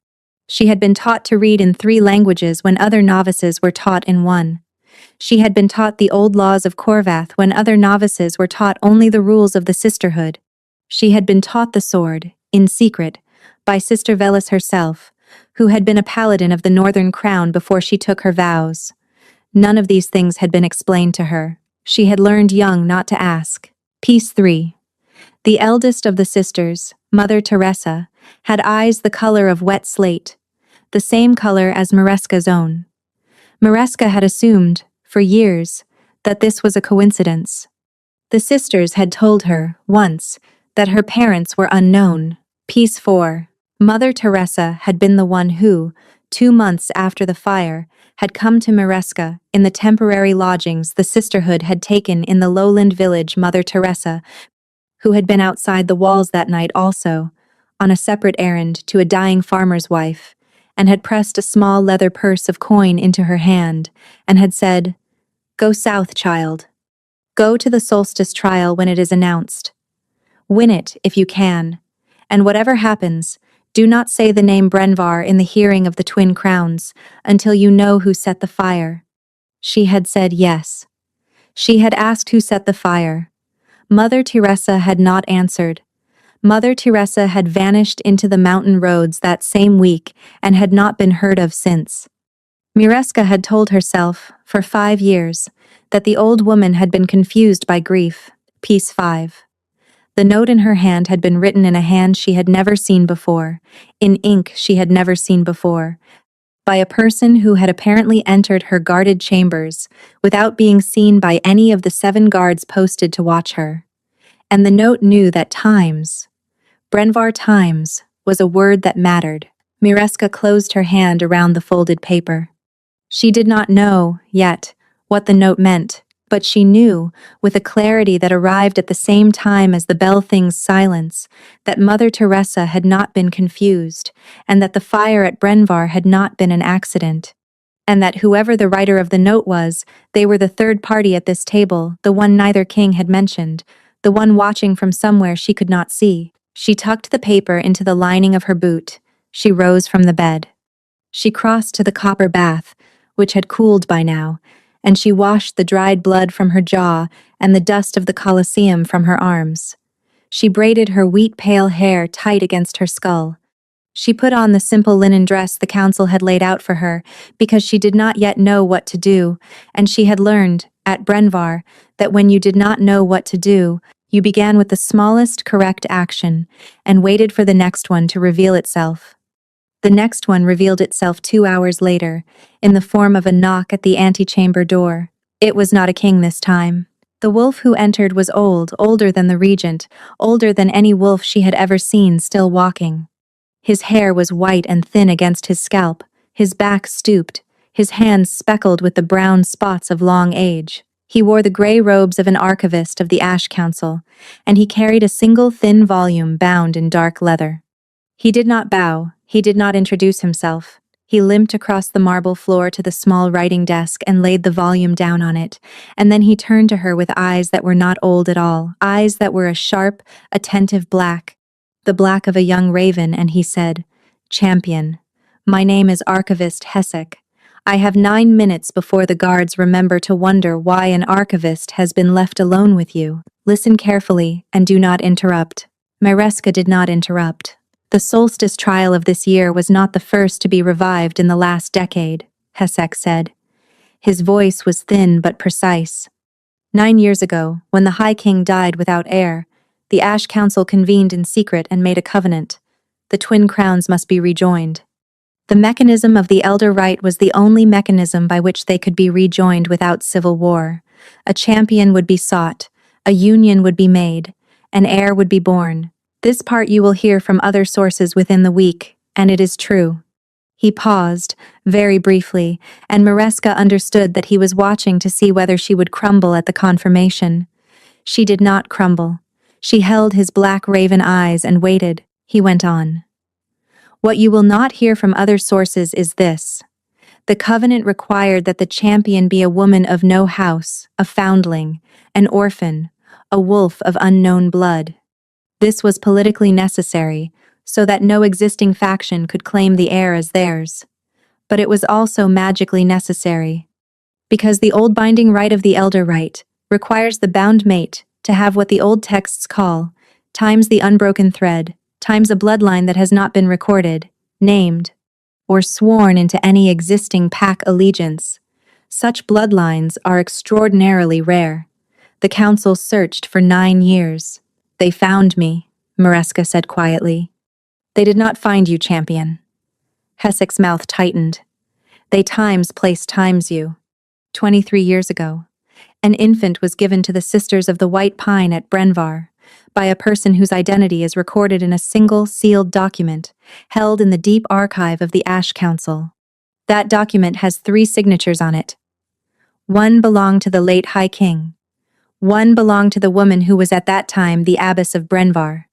She had been taught to read in 3 languages when other novices were taught in 1. She had been taught the old laws of Corvath when other novices were taught only the rules of the sisterhood. She had been taught the sword, in secret, by Sister Velis herself, who had been a paladin of the Northern Crown before she took her vows. None of these things had been explained to her. She had learned young not to ask. Piece 3. The eldest of the sisters, Mother Teresa, had eyes the color of wet slate, the same color as Mireska's own. Mireska had assumed, for years, that this was a coincidence. The sisters had told her, once, that her parents were unknown. Piece 4. Mother Teresa had been the one who, 2 months after the fire, had come to Mireska in the temporary lodgings the sisterhood had taken in the lowland village. Mother Teresa, who had been outside the walls that night also, on a separate errand to a dying farmer's wife, and had pressed a small leather purse of coin into her hand, and had said, "Go south, child. Go to the solstice trial when it is announced. Win it if you can, and whatever happens, do not say the name Brenvar in the hearing of the twin crowns until you know who set the fire." She had said yes. She had asked who set the fire. Mother Teresa had not answered. Mother Teresa had vanished into the mountain roads that same week and had not been heard of since. Mireska had told herself, for 5 years, that the old woman had been confused by grief. Piece 5. The note in her hand had been written in a hand she had never seen before, in ink she had never seen before, by a person who had apparently entered her guarded chambers without being seen by any of the 7 guards posted to watch her. And the note knew that times, Brenvar times, was a word that mattered. Mireska closed her hand around the folded paper. She did not know, yet, what the note meant, but she knew, with a clarity that arrived at the same time as the bell thing's silence, that Mother Teresa had not been confused, and that the fire at Brenvar had not been an accident, and that whoever the writer of the note was, they were the third party at this table, the one neither king had mentioned, the one watching from somewhere she could not see. She tucked the paper into the lining of her boot. She rose from the bed. She crossed to the copper bath, which had cooled by now, and she washed the dried blood from her jaw and the dust of the Colosseum from her arms. She braided her wheat-pale hair tight against her skull. She put on the simple linen dress the council had laid out for her, because she did not yet know what to do, and she had learned, at Brenvar, that when you did not know what to do, you began with the smallest correct action, and waited for the next one to reveal itself. The next one revealed itself 2 hours later, in the form of a knock at the antechamber door. It was not a king this time. The wolf who entered was old, older than the regent, older than any wolf she had ever seen still walking. His hair was white and thin against his scalp, his back stooped, his hands speckled with the brown spots of long age. He wore the gray robes of an archivist of the Ash Council, and he carried a single thin volume bound in dark leather. He did not bow, he did not introduce himself. He limped across the marble floor to the small writing desk and laid the volume down on it, and then he turned to her with eyes that were not old at all, eyes that were a sharp, attentive black, the black of a young raven, and he said, "Champion, my name is Archivist Hessek. I have 9 minutes before the guards remember to wonder why an archivist has been left alone with you. Listen carefully and do not interrupt." Myreska did not interrupt. The solstice trial of this year was not the first to be revived in the last decade, Hesek said. His voice was thin but precise. 9 years ago, when the High King died without heir, the Ash Council convened in secret and made a covenant. The twin crowns must be rejoined. The mechanism of the Elder Rite was the only mechanism by which they could be rejoined without civil war. A champion would be sought, a union would be made, an heir would be born. This part you will hear from other sources within the week, and it is true. He paused, very briefly, and Myreska understood that he was watching to see whether she would crumble at the confirmation. She did not crumble. She held his black raven eyes and waited. He went on. What you will not hear from other sources is this. The covenant required that the champion be a woman of no house, a foundling, an orphan, a wolf of unknown blood. This was politically necessary, so that no existing faction could claim the heir as theirs. But it was also magically necessary, because the old binding rite of the Elder Rite requires the bound mate to have what the old texts call, times the unbroken thread, times a bloodline that has not been recorded, named, or sworn into any existing pack allegiance. Such bloodlines are extraordinarily rare. The council searched for 9 years. They found me, Myreska said quietly. They did not find you, champion. Hesek's mouth tightened. They times you. 23 years ago, an infant was given to the Sisters of the White Pine at Brenvar by a person whose identity is recorded in a single sealed document held in the deep archive of the Ash Council. That document has 3 signatures on it. One belonged to the late High King. One belonged to the woman who was at that time the abbess of Brenvar.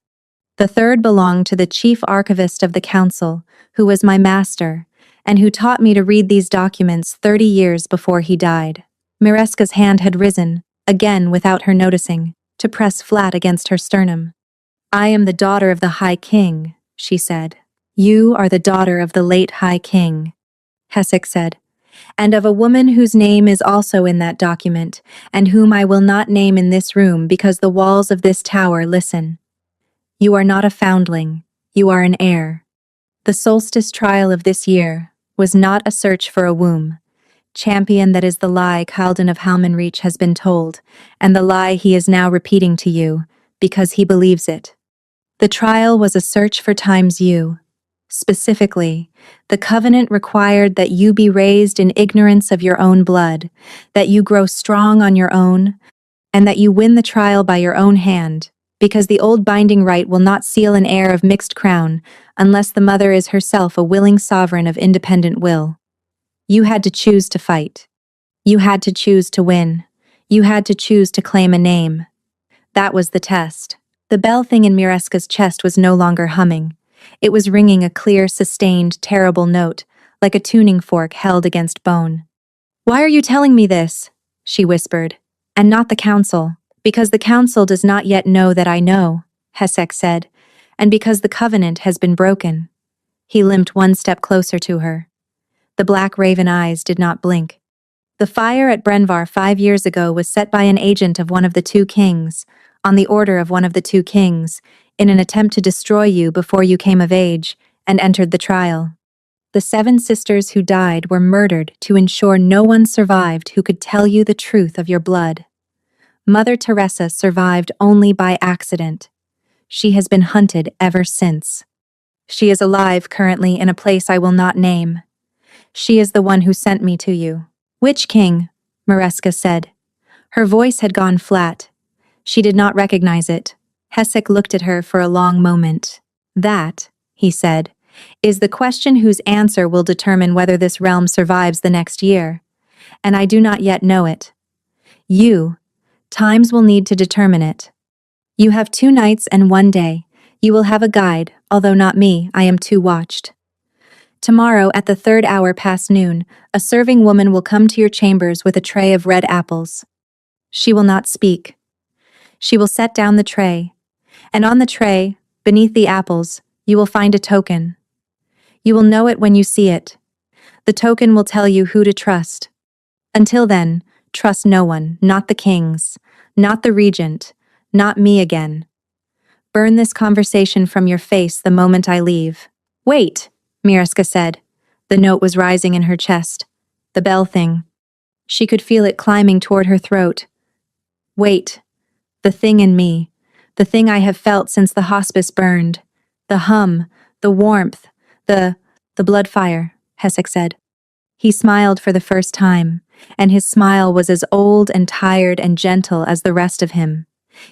The third belonged to the chief archivist of the council, who was my master, and who taught me to read these documents 30 years before he died. Myreska's hand had risen, again without her noticing, to press flat against her sternum. I am the daughter of the High King, she said. You are the daughter of the late High King, Hesek said, and of a woman whose name is also in that document, and whom I will not name in this room because the walls of this tower listen. You are not a foundling, you are an heir. The solstice trial of this year was not a search for a womb. Champion, that is the lie Khaldan of Halmanreach has been told, and the lie he is now repeating to you, because he believes it. The trial was a search for times you. Specifically, the covenant required that you be raised in ignorance of your own blood, that you grow strong on your own, and that you win the trial by your own hand, because the old binding rite will not seal an heir of mixed crown unless the mother is herself a willing sovereign of independent will. You had to choose to fight. You had to choose to win. You had to choose to claim a name. That was the test. The bell thing in Myreska's chest was no longer humming. It was ringing a clear, sustained, terrible note, like a tuning fork held against bone. Why are you telling me this? She whispered. And not the council. Because the council does not yet know that I know, Hesek said, and because the covenant has been broken. He limped 1 step closer to her. The black raven eyes did not blink. The fire at Brenvar 5 years ago was set by an agent of one of the 2 kings, on the order of one of the 2 kings, in an attempt to destroy you before you came of age and entered the trial. The 7 sisters who died were murdered to ensure no one survived who could tell you the truth of your blood. Mother Teresa survived only by accident. She has been hunted ever since. She is alive currently in a place I will not name. She is the one who sent me to you. Which king? Myreska said. Her voice had gone flat. She did not recognize it. Hesek looked at her for a long moment. That, he said, is the question whose answer will determine whether this realm survives the next year. And I do not yet know it. You, times will need to determine it. You have 2 nights and 1 day. You will have a guide, although not me, I am too watched. Tomorrow, at the 3rd hour past noon, a serving woman will come to your chambers with a tray of red apples. She will not speak. She will set down the tray, and on the tray, beneath the apples, you will find a token. You will know it when you see it. The token will tell you who to trust. Until then, trust no one, not the kings, not the regent, not me again. Burn this conversation from your face the moment I leave. Wait, Mireska said. The note was rising in her chest. The bell thing. She could feel it climbing toward her throat. Wait. The thing in me. The thing I have felt since the hospice burned. The hum. The warmth. The blood fire, Hesek said. He smiled for the first time, and his smile was as old and tired and gentle as the rest of him.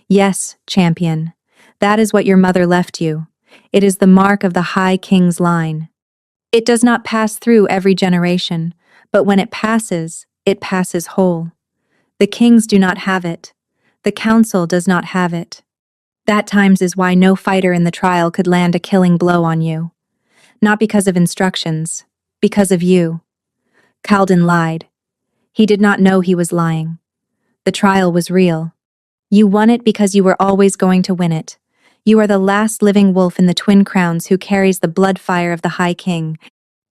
Yes, champion. That is what your mother left you. It is the mark of the High King's line. It does not pass through every generation, but when it passes whole. The kings do not have it. The council does not have it. That times is why no fighter in the trial could land a killing blow on you. Not because of instructions, because of you. Kaldin lied. He did not know he was lying. The trial was real. You won it because you were always going to win it. You are the last living wolf in the twin crowns who carries the blood fire of the High King,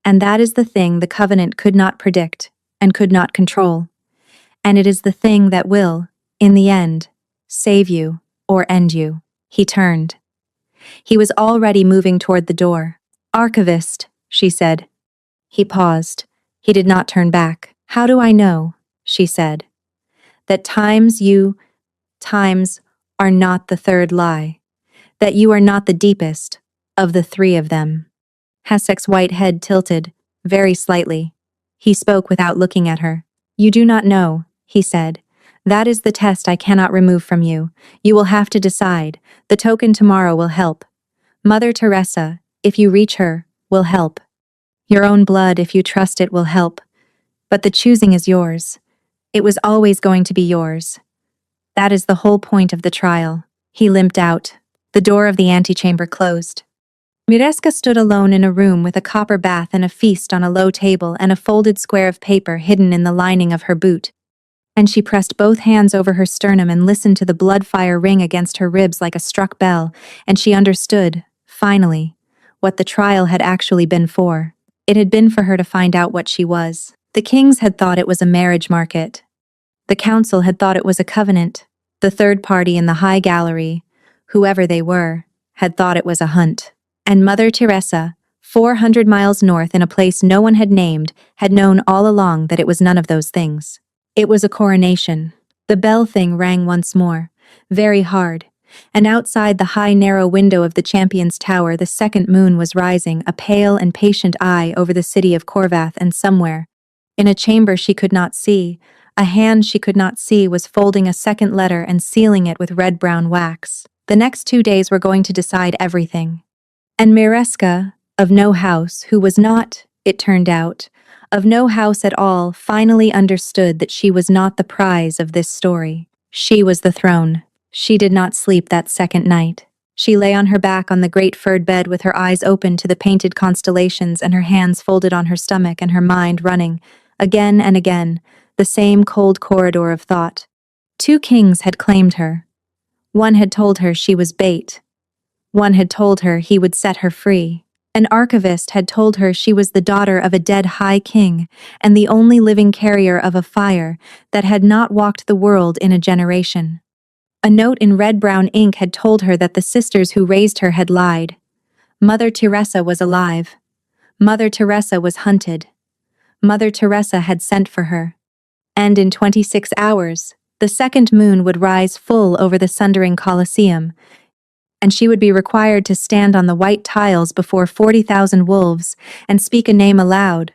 and that is the thing the Covenant could not predict and could not control. And it is the thing that will, in the end, save you or end you. He turned. He was already moving toward the door. Archivist, she said. He paused. He did not turn back. How do I know, she said, that times are not the third lie, that you are not the deepest of the three of them? Hesek's white head tilted, very slightly. He spoke without looking at her. You do not know, he said. That is the test I cannot remove from you. You will have to decide. The token tomorrow will help. Mother Teresa, if you reach her, will help. Your own blood, if you trust it, will help. But the choosing is yours. It was always going to be yours. That is the whole point of the trial. He limped out. The door of the antechamber closed. Mireska stood alone in a room with a copper bath and a feast on a low table and a folded square of paper hidden in the lining of her boot. And she pressed both hands over her sternum and listened to the blood fire ring against her ribs like a struck bell, and she understood, finally, what the trial had actually been for. It had been for her to find out what she was. The kings had thought it was a marriage market. The council had thought it was a covenant. The third party in the high gallery, whoever they were, had thought it was a hunt. And Mother Teresa, 400 miles north in a place no one had named, had known all along that it was none of those things. It was a coronation. The bell thing rang once more, very hard, and outside the high narrow window of the champion's tower the second moon was rising, a pale and patient eye over the city of Corvath, and somewhere, in a chamber she could not see, a hand she could not see was folding a second letter and sealing it with red-brown wax. The next 2 days were going to decide everything. And Mireska, of no house, who was not, it turned out, of no house at all, finally understood that she was not the prize of this story. She was the throne. She did not sleep that second night. She lay on her back on the great furred bed with her eyes open to the painted constellations and her hands folded on her stomach and her mind running, again and again, the same cold corridor of thought. 2 kings had claimed her. One had told her she was bait. One had told her he would set her free. An archivist had told her she was the daughter of a dead high king and the only living carrier of a fire that had not walked the world in a generation. A note in red-brown ink had told her that the sisters who raised her had lied. Mother Teresa was alive. Mother Teresa was hunted. Mother Teresa had sent for her. And in 26 hours, the second moon would rise full over the sundering Colosseum, and she would be required to stand on the white tiles before 40,000 wolves and speak a name aloud,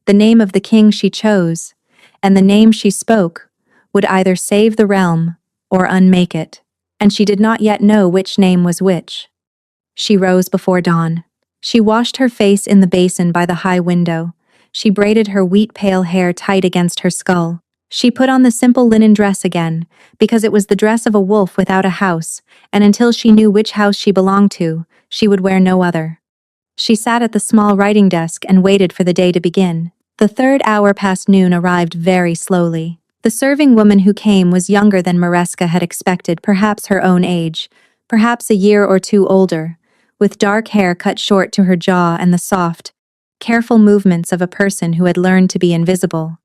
the name of the king she chose, and the name she spoke would either save the realm or unmake it, and she did not yet know which name was which. She rose before dawn. She washed her face in the basin by the high window. She braided her wheat-pale hair tight against her skull. She put on the simple linen dress again, because it was the dress of a wolf without a house, and until she knew which house she belonged to, she would wear no other. She sat at the small writing desk and waited for the day to begin. The 3rd hour past noon arrived very slowly. The serving woman who came was younger than Mireska had expected, perhaps her own age, perhaps a year or 2 older, with dark hair cut short to her jaw and the soft, careful movements of a person who had learned to be invisible.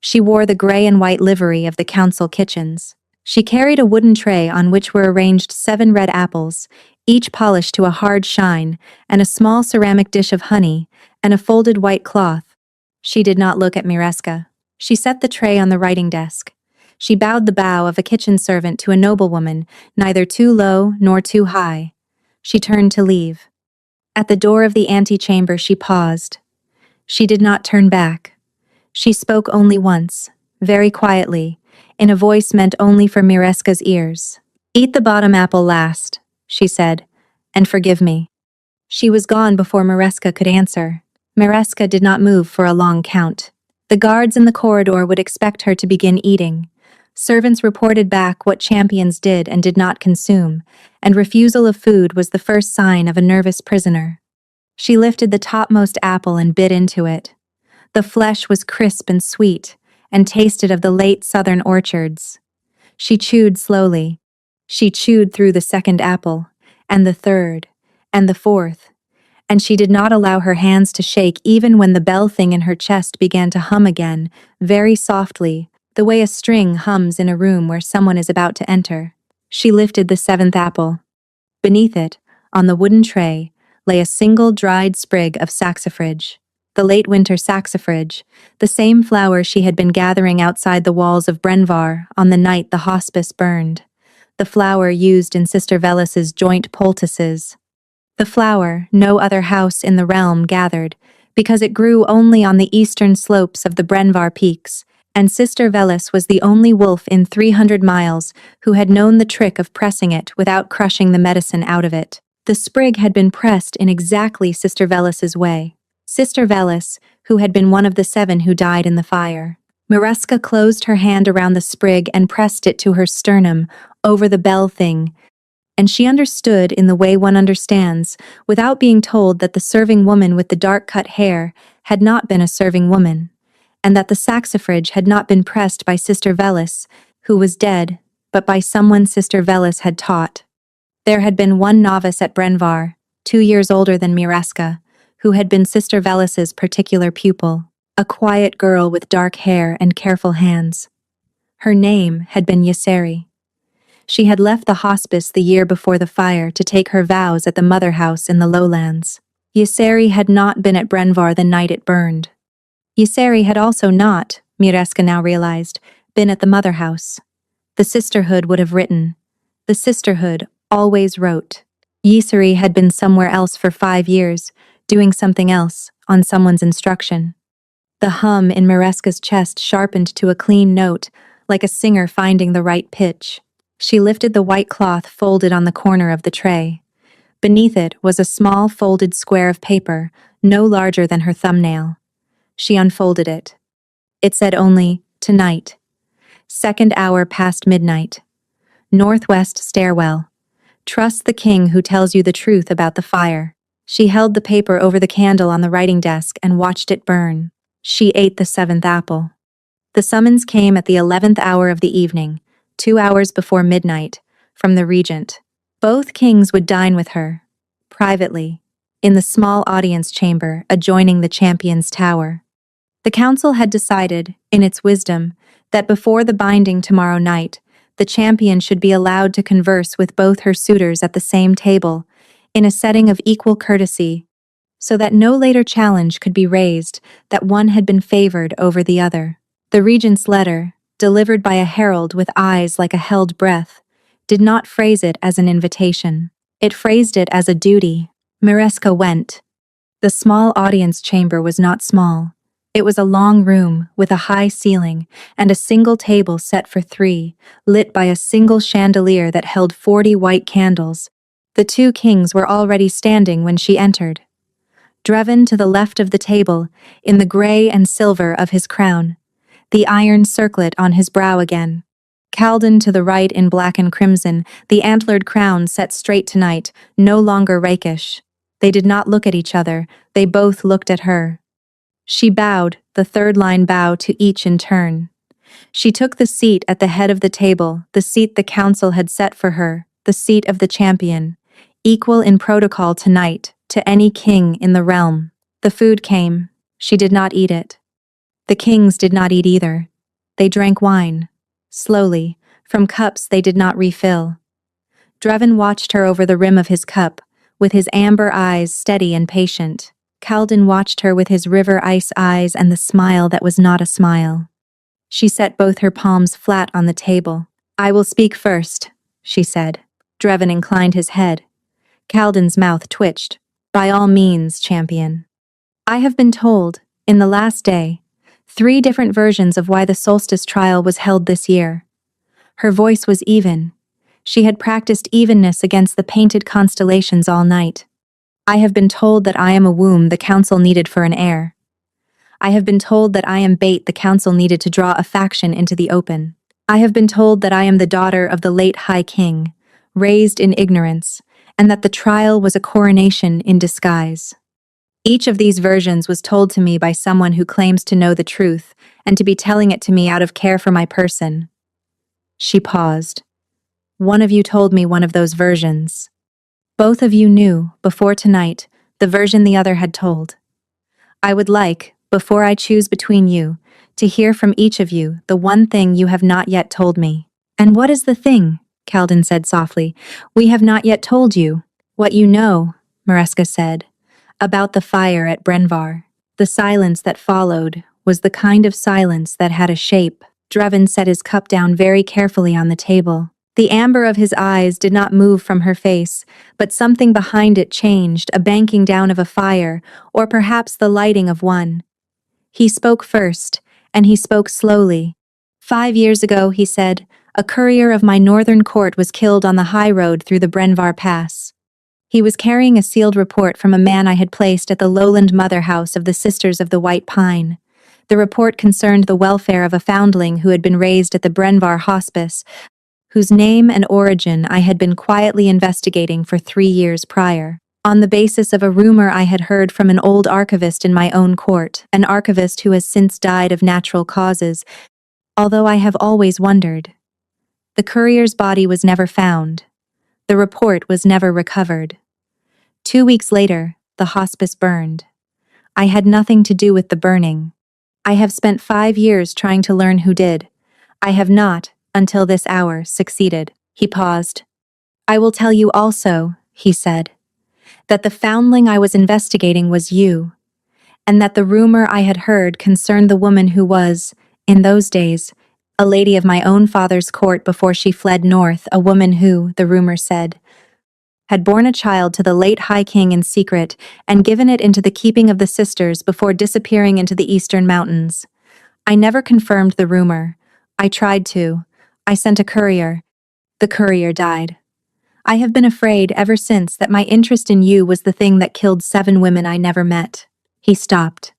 She wore the gray and white livery of the council kitchens. She carried a wooden tray on which were arranged 7 red apples, each polished to a hard shine, and a small ceramic dish of honey, and a folded white cloth. She did not look at Mireska. She set the tray on the writing desk. She bowed the bow of a kitchen servant to a noblewoman, neither too low nor too high. She turned to leave. At the door of the antechamber she paused. She did not turn back. She spoke only once, very quietly, in a voice meant only for Mireska's ears. "Eat the bottom apple last," she said, "and forgive me." She was gone before Mireska could answer. Mireska did not move for a long count. The guards in the corridor would expect her to begin eating. Servants reported back what champions did and did not consume, and refusal of food was the first sign of a nervous prisoner. She lifted the topmost apple and bit into it. The flesh was crisp and sweet, and tasted of the late southern orchards. She chewed slowly. She chewed through the second apple, and the third, and the fourth, and she did not allow her hands to shake even when the bell thing in her chest began to hum again, very softly, the way a string hums in a room where someone is about to enter. She lifted the 7th apple. Beneath it, on the wooden tray, lay a single dried sprig of saxifrage. The late winter saxifrage, the same flower she had been gathering outside the walls of Brenvar on the night the hospice burned. The flower used in Sister Velis's joint poultices. The flower no other house in the realm gathered, because it grew only on the eastern slopes of the Brenvar peaks, and Sister Velis was the only wolf in 300 miles who had known the trick of pressing it without crushing the medicine out of it. The sprig had been pressed in exactly Sister Velis's way. Sister Velis, who had been one of the 7 who died in the fire. Mireska closed her hand around the sprig and pressed it to her sternum, over the bell thing, and she understood in the way one understands, without being told that the serving woman with the dark-cut hair had not been a serving woman, and that the saxifrage had not been pressed by Sister Velis, who was dead, but by someone Sister Velis had taught. There had been one novice at Brenvar, 2 years older than Mireska, who had been Sister Velis's particular pupil, a quiet girl with dark hair and careful hands. Her name had been Yseri. She had left the hospice the year before the fire to take her vows at the mother house in the lowlands. Yseri had not been at Brenvar the night it burned. Yseri had also not, Mireska now realized, been at the mother house. The sisterhood would have written. The sisterhood always wrote. Yseri had been somewhere else for 5 years, doing something else, on someone's instruction. The hum in Mireska's chest sharpened to a clean note, like a singer finding the right pitch. She lifted the white cloth folded on the corner of the tray. Beneath it was a small folded square of paper, no larger than her thumbnail. She unfolded it. It said only, "Tonight. 2nd hour past midnight. Northwest stairwell. Trust the king who tells you the truth about the fire." She held the paper over the candle on the writing desk and watched it burn. She ate the 7th apple. The summons came at the 11th hour of the evening, 2 hours before midnight, from the regent. Both kings would dine with her, privately, in the small audience chamber adjoining the champion's tower. The council had decided, in its wisdom, that before the binding tomorrow night, the champion should be allowed to converse with both her suitors at the same table, in a setting of equal courtesy, so that no later challenge could be raised that one had been favored over the other. The regent's letter, delivered by a herald with eyes like a held breath, did not phrase it as an invitation. It phrased it as a duty. Mireska went. The small audience chamber was not small. It was a long room with a high ceiling and a single table set for 3, lit by a single chandelier that held 40 white candles. The 2 kings were already standing when she entered. Dreven to the left of the table, in the gray and silver of his crown, the iron circlet on his brow again. Calden to the right in black and crimson, the antlered crown set straight tonight, no longer rakish. They did not look at each other, they both looked at her. She bowed, the 3rd-line bow to each in turn. She took the seat at the head of the table, the seat the council had set for her, the seat of the champion, equal in protocol tonight to any king in the realm. The food came. She did not eat it. The kings did not eat either. They drank wine, slowly, from cups they did not refill. Drevin watched her over the rim of his cup, with his amber eyes steady and patient. Calden watched her with his river ice eyes and the smile that was not a smile. She set both her palms flat on the table. "I will speak first," she said. Drevin inclined his head. Calden's mouth twitched. "By all means, champion." "I have been told, in the last day, 3 different versions of why the solstice trial was held this year." Her voice was even. She had practiced evenness against the painted constellations all night. "I have been told that I am a womb the council needed for an heir. I have been told that I am bait the council needed to draw a faction into the open. I have been told that I am the daughter of the late High King, raised in ignorance, and that the trial was a coronation in disguise." Each of these versions was told to me by someone who claims to know the truth and to be telling it to me out of care for my person. She paused. "One of you told me one of those versions. Both of you knew, before tonight, the version the other had told. I would like, before I choose between you, to hear from each of you the one thing you have not yet told me." "And what is the thing?" Calden said softly. "We have not yet told you." "What you know," Mareska said, "about the fire at Brenvar." The silence that followed was the kind of silence that had a shape. Drevin set his cup down very carefully on the table. The amber of his eyes did not move from her face, but something behind it changed, a banking down of a fire, or perhaps the lighting of one. He spoke first, and he spoke slowly. "5 years ago," he said, "a courier of my northern court was killed on the high road through the Brenvar Pass. He was carrying a sealed report from a man I had placed at the lowland mother house of the Sisters of the White Pine. The report concerned the welfare of a foundling who had been raised at the Brenvar Hospice, whose name and origin I had been quietly investigating for 3 years prior, on the basis of a rumor I had heard from an old archivist in my own court, an archivist who has since died of natural causes, although I have always wondered. The courier's body was never found. The report was never recovered. 2 weeks later, the hospice burned. I had nothing to do with the burning. I have spent 5 years trying to learn who did. I have not, until this hour, succeeded." He paused. "I will tell you also," he said, "that the foundling I was investigating was you, and that the rumor I had heard concerned the woman who was, in those days, a lady of my own father's court before she fled north, a woman who, the rumor said, had borne a child to the late High King in secret and given it into the keeping of the sisters before disappearing into the eastern mountains. I never confirmed the rumor. I tried to. I sent a courier. The courier died. I have been afraid ever since that my interest in you was the thing that killed 7 women I never met." He stopped.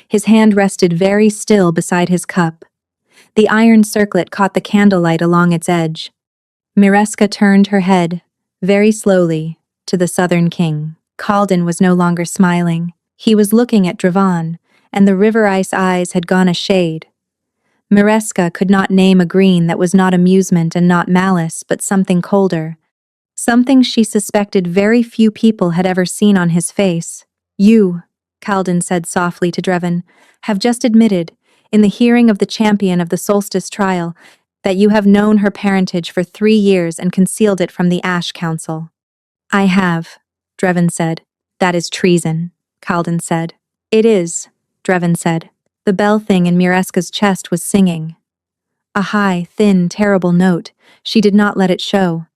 His hand rested very still beside his cup. The iron circlet caught the candlelight along its edge. Mireska turned her head, very slowly, to the Southern King. Calden was no longer smiling. He was looking at Drevin, and the river ice eyes had gone a shade. Mireska could not name a green that was not amusement and not malice, but something colder. Something she suspected very few people had ever seen on his face. "You," Calden said softly to Drevin, "have just admitted, in the hearing of the champion of the solstice trial, that you have known her parentage for 3 years and concealed it from the Ash Council." "I have," Drevin said. "That is treason," Calden said. "It is," Drevin said. The bell thing in Mireska's chest was singing. A high, thin, terrible note. She did not let it show.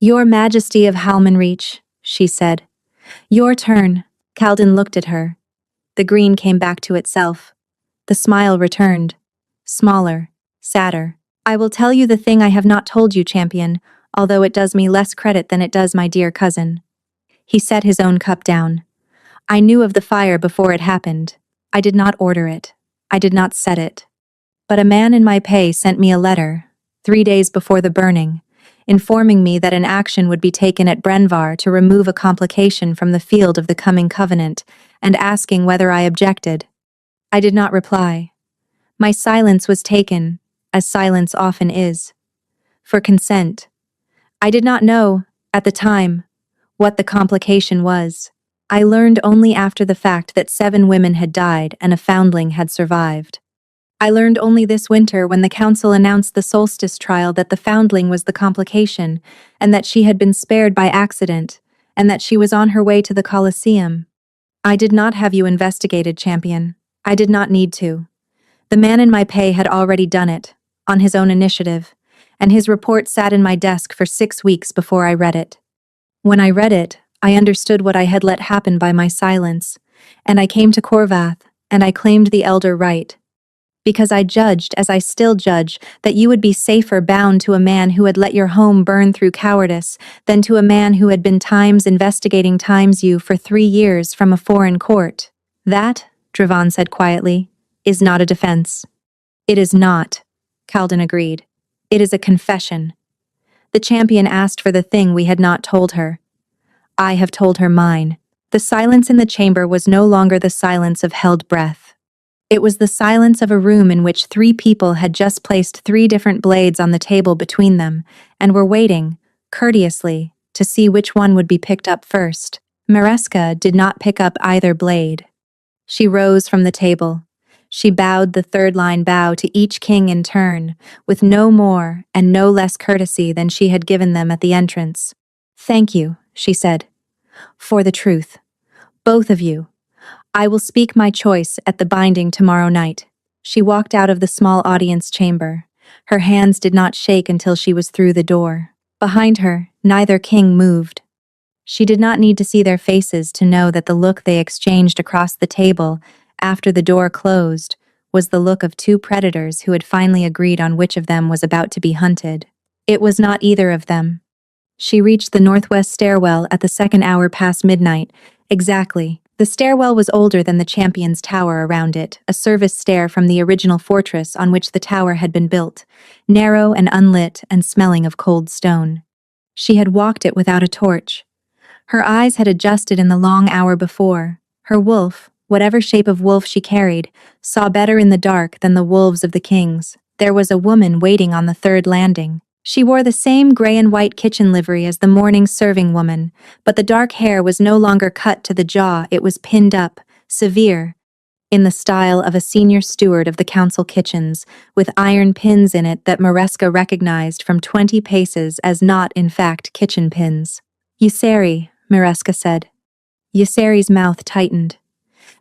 "Your Majesty of Halmanreach," she said. "Your turn." Calden looked at her. The green came back to itself. The smile returned. Smaller, sadder. "I will tell you the thing I have not told you, champion, although it does me less credit than it does my dear cousin." He set his own cup down. "I knew of the fire before it happened. I did not order it. I did not set it. But a man in my pay sent me a letter, 3 days before the burning, informing me that an action would be taken at Brenvar to remove a complication from the field of the coming covenant, and asking whether I objected. I did not reply. My silence was taken, as silence often is, for consent. I did not know, at the time, what the complication was. I learned only after the fact that 7 women had died and a foundling had survived. I learned only this winter when the council announced the solstice trial that the foundling was the complication, and that she had been spared by accident, and that she was on her way to the Colosseum. I did not have you investigated, champion. I did not need to. The man in my pay had already done it, on his own initiative, and his report sat in my desk for 6 weeks before I read it. When I read it, I understood what I had let happen by my silence, and I came to Corvath, and I claimed the elder right. Because I judged, as I still judge, that you would be safer bound to a man who had let your home burn through cowardice than to a man who had been times investigating times you for 3 years from a foreign court. That, Dravan said quietly, is not a defense. It is not, Calden agreed. It is a confession. The champion asked for the thing we had not told her. I have told her mine. The silence in the chamber was no longer the silence of held breath. It was the silence of a room in which 3 people had just placed 3 different blades on the table between them, and were waiting, courteously, to see which one would be picked up first. Mareska did not pick up either blade. She rose from the table. She bowed the 3rd-line bow to each king in turn, with no more and no less courtesy than she had given them at the entrance. "Thank you," she said, "for the truth. Both of you. I will speak my choice at the binding tomorrow night." She walked out of the small audience chamber. Her hands did not shake until she was through the door. Behind her, neither king moved. She did not need to see their faces to know that the look they exchanged across the table, after the door closed, was the look of 2 predators who had finally agreed on which of them was about to be hunted. It was not either of them. She reached the northwest stairwell at the 2nd hour past midnight. Exactly. The stairwell was older than the champion's tower around it, a service stair from the original fortress on which the tower had been built, narrow and unlit and smelling of cold stone. She had walked it without a torch. Her eyes had adjusted in the long hour before. Her wolf, whatever shape of wolf she carried, saw better in the dark than the wolves of the kings. There was a woman waiting on the 3rd landing. She wore the same gray and white kitchen livery as the morning serving woman, but the dark hair was no longer cut to the jaw, it was pinned up, severe, in the style of a senior steward of the council kitchens, with iron pins in it that Mareska recognized from 20 paces as not, in fact, kitchen pins. "Yseri," Mareska said. Yseri's mouth tightened.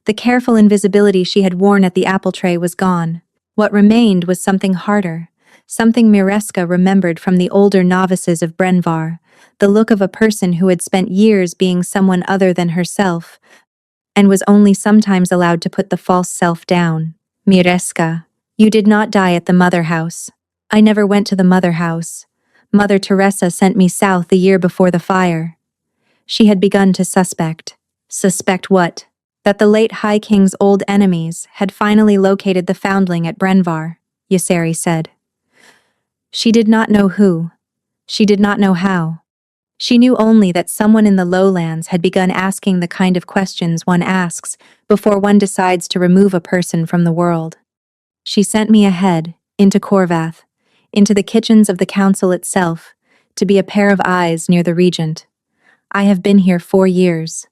The careful invisibility she had worn at the apple tray was gone. What remained was something harder, something Mareska remembered from the older novices of Brenvar, the look of a person who had spent years being someone other than herself, and was only sometimes allowed to put the false self down. "Mireska, you did not die at the mother house. I never went to the mother house. Mother Teresa sent me south the year before the fire." She had begun to suspect. Suspect what? That the late High King's old enemies had finally located the foundling at Brenvar, Yseri said. She did not know who. She did not know how. She knew only that someone in the lowlands had begun asking the kind of questions one asks before one decides to remove a person from the world. She sent me ahead, into Corvath, into the kitchens of the council itself, to be a pair of eyes near the regent. I have been here 4 years.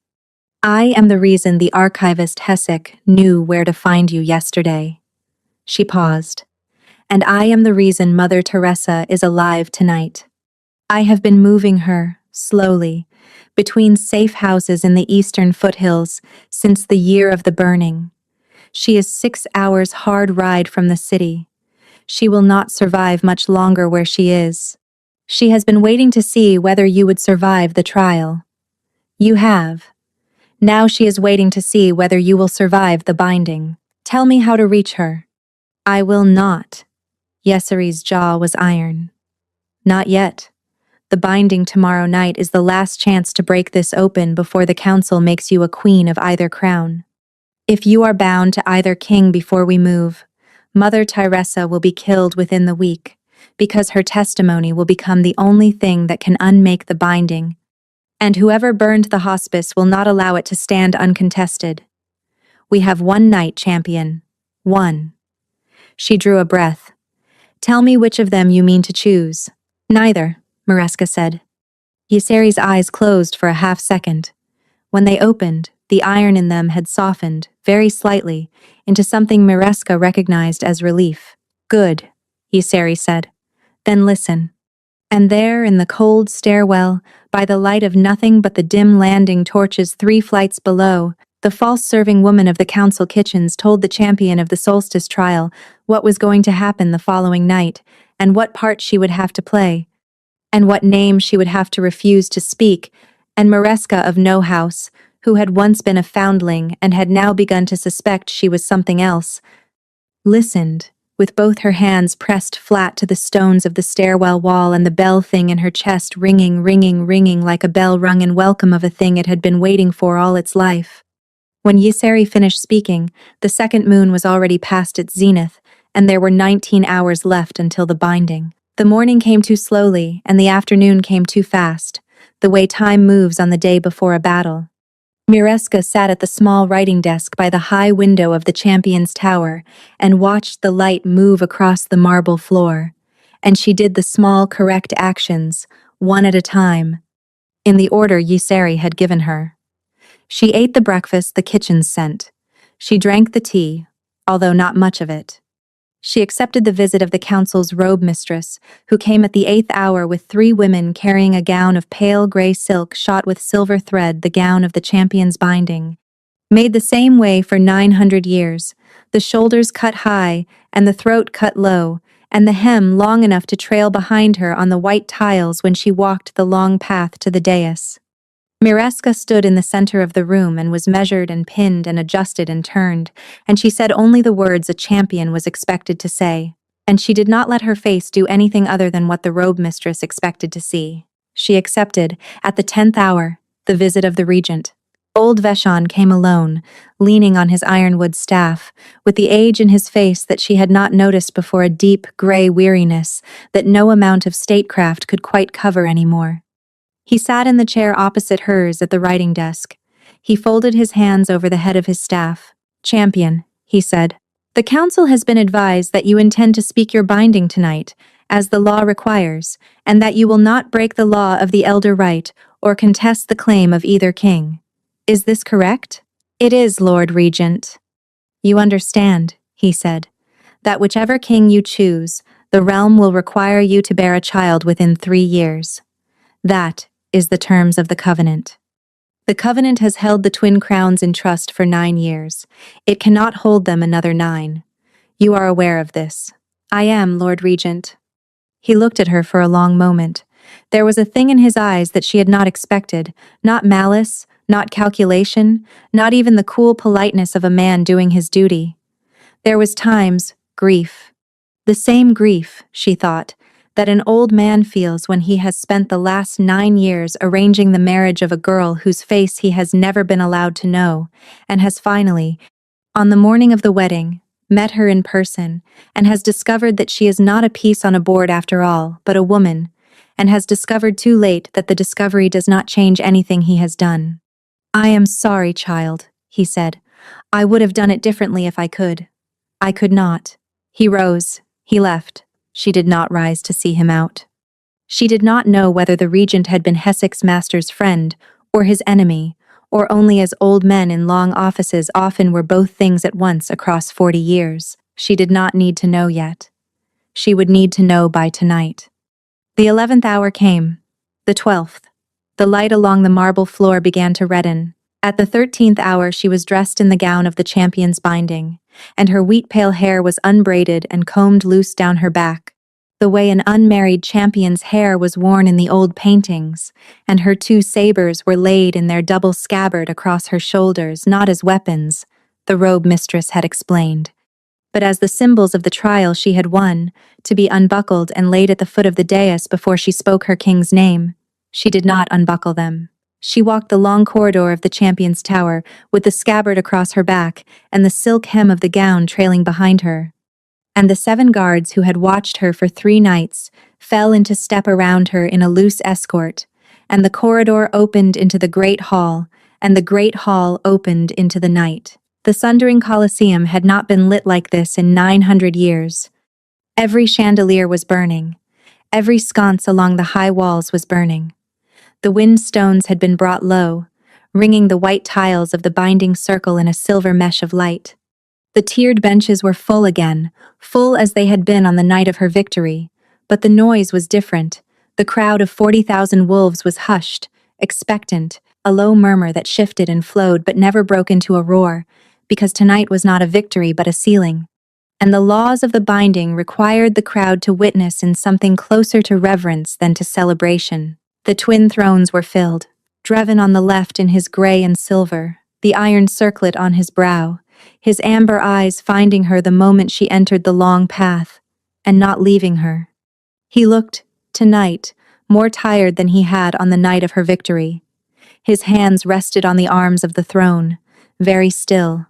I am the reason the archivist Hessek knew where to find you yesterday. She paused. And I am the reason Mother Teresa is alive tonight. I have been moving her, slowly, between safe houses in the eastern foothills since the year of the burning. She is 6 hours' hard ride from the city. She will not survive much longer where she is. She has been waiting to see whether you would survive the trial. You have. Now she is waiting to see whether you will survive the binding. Tell me how to reach her. I will not. Yseri's jaw was iron. Not yet. The binding tomorrow night is the last chance to break this open before the council makes you a queen of either crown. If you are bound to either king before we move, Mother Teresa will be killed within the week, because her testimony will become the only thing that can unmake the binding, and whoever burned the hospice will not allow it to stand uncontested. We have 1 night, champion. 1. She drew a breath. Tell me which of them you mean to choose. Neither, Mareska said. Yseri's eyes closed for a half second. When they opened, The iron in them had softened, very slightly, into something Mireska recognized as relief. "Good," Yseri said. "Then listen." And there, in the cold stairwell, by the light of nothing but the dim landing torches 3 flights below, the false serving woman of the council kitchens told the champion of the solstice trial what was going to happen the following night, and what part she would have to play, and what name she would have to refuse to speak, and Mareska of No House, who had once been a foundling and had now begun to suspect she was something else, listened, with both her hands pressed flat to the stones of the stairwell wall and the bell thing in her chest ringing, ringing, ringing like a bell rung in welcome of a thing it had been waiting for all its life. When Yseri finished speaking, the second moon was already past its zenith, and there were 19 hours left until the binding. The morning came too slowly, and the afternoon came too fast, the way time moves on the day before a battle. Mireska sat at the small writing desk by the high window of the champion's tower and watched the light move across the marble floor, and she did the small correct actions, one at a time, in the order Yseri had given her. She ate the breakfast the kitchens sent. She drank the tea, although not much of it. She accepted the visit of the council's robe mistress, who came at the 8th hour with 3 women carrying a gown of pale gray silk shot with silver thread, the gown of the champion's binding. Made the same way for 900 years, the shoulders cut high and the throat cut low, and the hem long enough to trail behind her on the white tiles when she walked the long path to the dais. Mireska stood in the center of the room and was measured and pinned and adjusted and turned, and she said only the words a champion was expected to say, and she did not let her face do anything other than what the robe mistress expected to see. She accepted, at the 10th hour, the visit of the regent. Old Veshon came alone, leaning on his ironwood staff, with the age in his face that she had not noticed before, a deep, gray weariness that no amount of statecraft could quite cover anymore. He sat in the chair opposite hers at the writing desk. He folded his hands over the head of his staff. "Champion," he said, "the council has been advised that you intend to speak your binding tonight, as the law requires, and that you will not break the law of the elder right or contest the claim of either king. Is this correct?" "It is, Lord Regent." "You understand," he said, "that whichever king you choose, the realm will require you to bear a child within 3 years. That is the terms of the covenant. The covenant has held the twin crowns in trust for 9 years. It cannot hold them another 9. You are aware of this." "I am, Lord Regent." He looked at her for a long moment. There was a thing in his eyes that she had not expected, not malice, not calculation, not even the cool politeness of a man doing his duty. There was times, grief. The same grief, she thought, that an old man feels when he has spent the last 9 years arranging the marriage of a girl whose face he has never been allowed to know, and has finally, on the morning of the wedding, met her in person, and has discovered that she is not a piece on a board after all, but a woman, and has discovered too late that the discovery does not change anything he has done. "I am sorry, child," he said. "I would have done it differently if I could. I could not." He rose. He left. She did not rise to see him out. She did not know whether the regent had been Hessex master's friend, or his enemy, or only as old men in long offices often were both things at once across 40 years. She did not need to know yet. She would need to know by tonight. The 11th hour came. The 12th. The light along the marble floor began to redden. At the 13th hour she was dressed in the gown of the champion's binding, and her wheat-pale hair was unbraided and combed loose down her back, the way an unmarried champion's hair was worn in the old paintings, and her 2 sabers were laid in their double scabbard across her shoulders, not as weapons, the robe mistress had explained, but as the symbols of the trial she had won, to be unbuckled and laid at the foot of the dais before she spoke her king's name. She did not unbuckle them. She walked the long corridor of the champion's tower, with the scabbard across her back and the silk hem of the gown trailing behind her. And the 7 guards who had watched her for 3 nights fell into step around her in a loose escort, and the corridor opened into the great hall, and the great hall opened into the night. The sundering Colosseum had not been lit like this in 900 years. Every chandelier was burning. Every sconce along the high walls was burning. The wind stones had been brought low. ringing the white tiles of the binding circle in a silver mesh of light. The tiered benches were full again, full as they had been on the night of her victory, but the noise was different. The crowd of 40,000 wolves was hushed, expectant, a low murmur that shifted and flowed but never broke into a roar, because tonight was not a victory but a sealing. And the laws of the binding required the crowd to witness in something closer to reverence than to celebration. The twin thrones were filled, Drevin on the left in his gray and silver, the iron circlet on his brow, his amber eyes finding her the moment she entered the long path, and not leaving her. He looked, tonight, more tired than he had on the night of her victory. His hands rested on the arms of the throne, very still.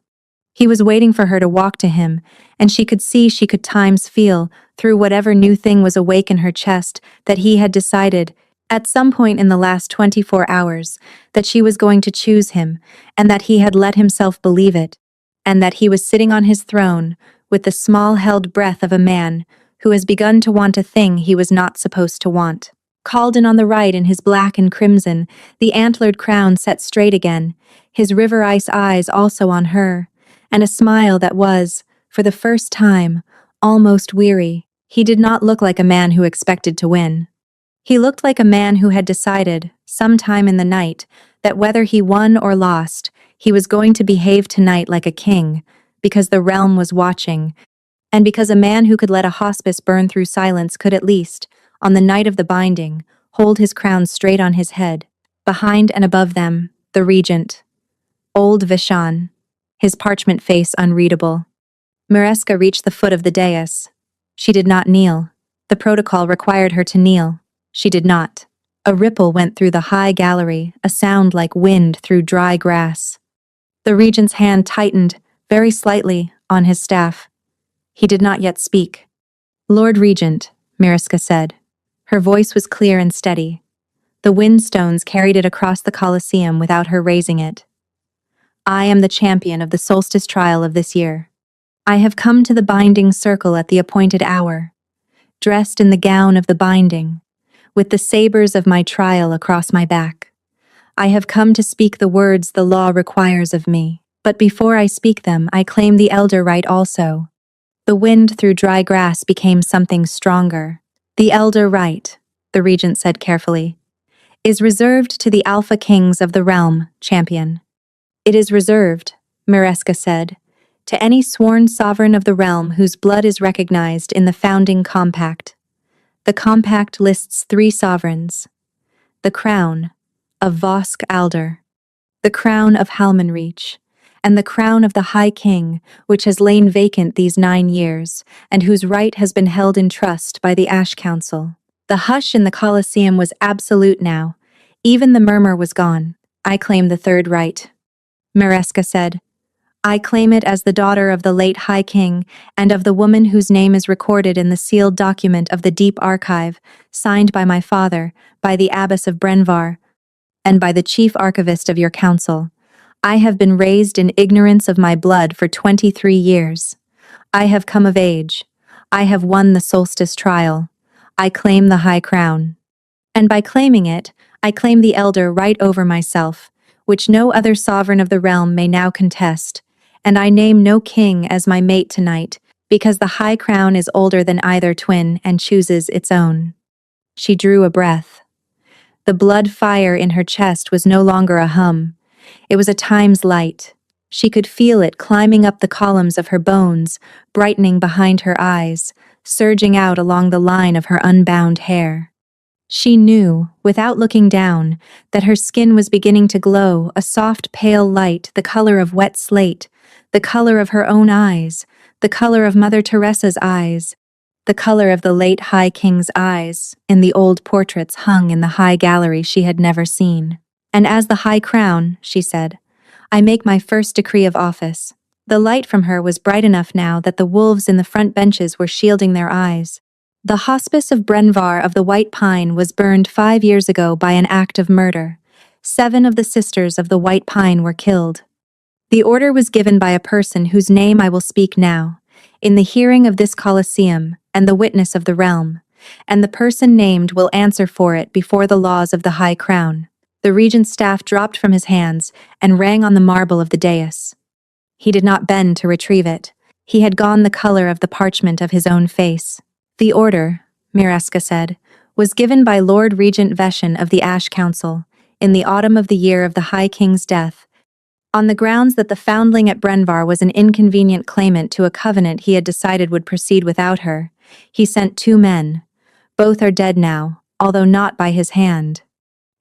He was waiting for her to walk to him, and she could see she could times feel, through whatever new thing was awake in her chest, that he had decided, at some point in the last 24 hours, that she was going to choose him, and that he had let himself believe it, and that he was sitting on his throne, with the small-held breath of a man who has begun to want a thing he was not supposed to want. Calden on the right in his black and crimson, the antlered crown set straight again, his river ice eyes also on her, and a smile that was, for the first time, almost weary. He did not look like a man who expected to win. He looked like a man who had decided, sometime in the night, that whether he won or lost, he was going to behave tonight like a king, because the realm was watching, and because a man who could let a hospice burn through silence could at least, on the night of the binding, hold his crown straight on his head. Behind and above them, the regent, old Vishan, his parchment face unreadable. Mireska reached the foot of the dais. She did not kneel. The protocol required her to kneel. She did not. A ripple went through the high gallery, a sound like wind through dry grass. The regent's hand tightened, very slightly, on his staff. He did not yet speak. "Lord Regent," Mireska said. Her voice was clear and steady. The windstones carried it across the Colosseum without her raising it. "I am the champion of the solstice trial of this year. I have come to the binding circle at the appointed hour, dressed in the gown of the binding, with the sabers of my trial across my back. I have come to speak the words the law requires of me, but before I speak them, I claim the elder right also." The wind through dry grass became something stronger. "The elder right," the regent said carefully, "is reserved to the alpha kings of the realm, champion." "It is reserved," Mireska said, "to any sworn sovereign of the realm whose blood is recognized in the founding compact. The compact lists 3 sovereigns: the crown of Vosk Alder, the crown of Halmanreach, and the crown of the High King, which has lain vacant these 9 years, and whose right has been held in trust by the Ash Council." The hush in the Colosseum was absolute now. Even the murmur was gone. "I claim the 3rd right," Mireska said. "I claim it as the daughter of the late High King and of the woman whose name is recorded in the sealed document of the Deep Archive, signed by my father, by the Abbess of Brenvar, and by the chief archivist of your council. I have been raised in ignorance of my blood for 23 years. I have come of age. I have won the solstice trial. I claim the high crown. And by claiming it, I claim the elder right over myself, which no other sovereign of the realm may now contest, and I name no king as my mate tonight, because the high crown is older than either twin and chooses its own." She drew a breath. The blood fire in her chest was no longer a hum. It was a time's light. She could feel it climbing up the columns of her bones, brightening behind her eyes, surging out along the line of her unbound hair. She knew, without looking down, that her skin was beginning to glow, a soft pale light, the color of wet slate, the color of her own eyes, the color of Mother Teresa's eyes, the color of the late High King's eyes, in the old portraits hung in the high gallery she had never seen. "And as the high crown," she said, "I make my first decree of office." The light from her was bright enough now that the wolves in the front benches were shielding their eyes. The hospice of Brenvar of the White Pine was burned 5 years ago by an act of murder. 7 of the sisters of the White Pine were killed. The order was given by a person whose name I will speak now, in the hearing of this Colosseum and the witness of the realm, and the person named will answer for it before the laws of the High Crown. The regent's staff dropped from his hands and rang on the marble of the dais. He did not bend to retrieve it. He had gone the color of the parchment of his own face. The order, Mireska said, was given by Lord Regent Veshan of the Ash Council, in the autumn of the year of the High King's death, on the grounds that the foundling at Brenvar was an inconvenient claimant to a covenant he had decided would proceed without her. He sent 2 men. Both are dead now, although not by his hand.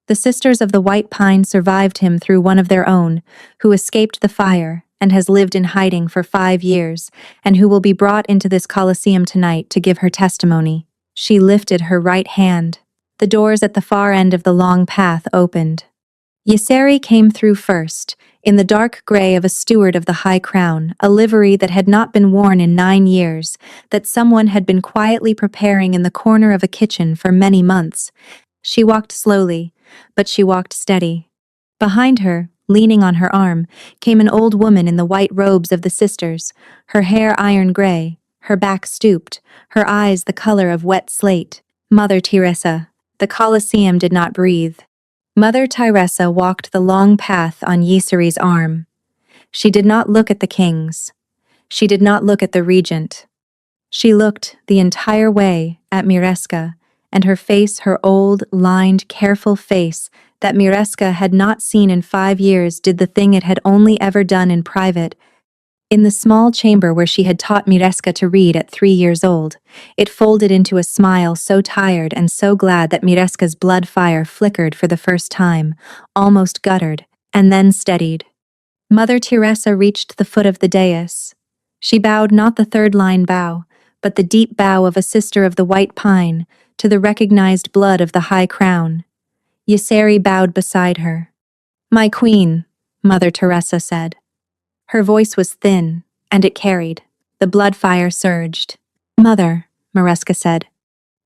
The Sisters of the White Pine survived him through one of their own, who escaped the fire and has lived in hiding for 5 years, and who will be brought into this Colosseum tonight to give her testimony. She lifted her right hand. The doors at the far end of the long path opened. Yseri came through first, in the dark gray of a steward of the High Crown, a livery that had not been worn in 9 years, that someone had been quietly preparing in the corner of a kitchen for many months. She walked slowly, but she walked steady. Behind her, leaning on her arm, came an old woman in the white robes of the sisters, her hair iron gray, her back stooped, her eyes the color of wet slate. Mother Teresa. The Colosseum did not breathe. Mother Teresa walked the long path on Yseri's arm. She did not look at the kings. She did not look at the regent. She looked the entire way at Mireska, and her face, her old, lined, careful face that Mireska had not seen in 5 years, did the thing it had only ever done in private. In the small chamber where she had taught Mireska to read at 3 years old, it folded into a smile so tired and so glad that Mireska's blood fire flickered for the first time, almost guttered, and then steadied. Mother Teresa reached the foot of the dais. She bowed not the third-line bow, but the deep bow of a sister of the White Pine, to the recognized blood of the High Crown. Yseri bowed beside her. "My queen," Mother Teresa said. Her voice was thin, and it carried. The blood fire surged. "Mother," Mireska said.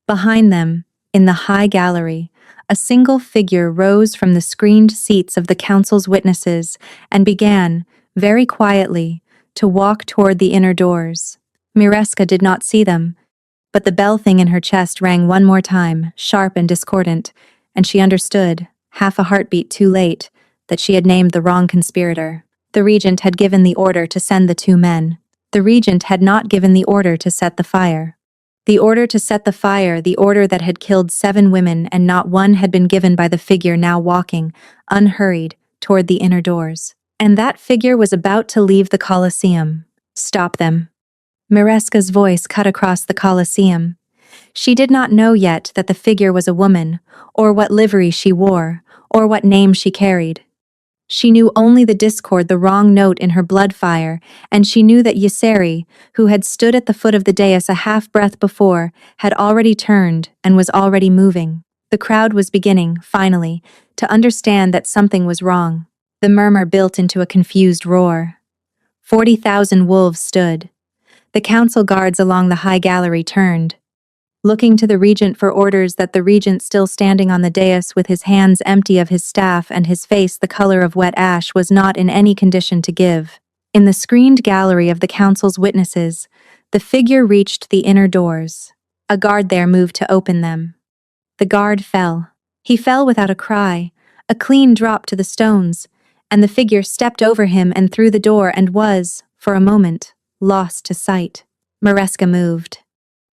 Behind them, in the high gallery, a single figure rose from the screened seats of the council's witnesses and began, very quietly, to walk toward the inner doors. Mireska did not see them, but the bell thing in her chest rang one more time, sharp and discordant, and she understood, half a heartbeat too late, that she had named the wrong conspirator. The regent had given the order to send the 2 men. The regent had not given the order to set the fire. The order to set the fire, the order that had killed 7 women, and not one had been given by the figure now walking, unhurried, toward the inner doors. And that figure was about to leave the Colosseum. "Stop them." Mireska's voice cut across the Colosseum. She did not know yet that the figure was a woman, or what livery she wore, or what name she carried. She knew only the discord, the wrong note in her blood fire, and she knew that Yseri, who had stood at the foot of the dais a half-breath before, had already turned and was already moving. The crowd was beginning, finally, to understand that something was wrong. The murmur built into a confused roar. 40,000 wolves stood. The council guards along the high gallery turned, looking to the regent for orders, that the regent, still standing on the dais with his hands empty of his staff and his face the color of wet ash, was not in any condition to give. In the screened gallery of the council's witnesses, the figure reached the inner doors. A guard there moved to open them. The guard fell. He fell without a cry, a clean drop to the stones, and the figure stepped over him and through the door and was, for a moment, lost to sight. Mireska moved.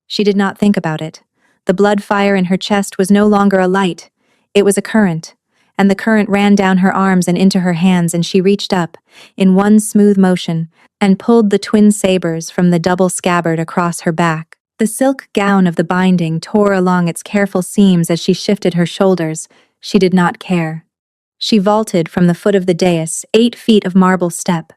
She did not think about it. The blood fire in her chest was no longer a light. It was a current, and the current ran down her arms and into her hands, and she reached up, in one smooth motion, and pulled the twin sabers from the double scabbard across her back. The silk gown of the binding tore along its careful seams as she shifted her shoulders. She did not care. She vaulted from the foot of the dais, 8 feet of marble step,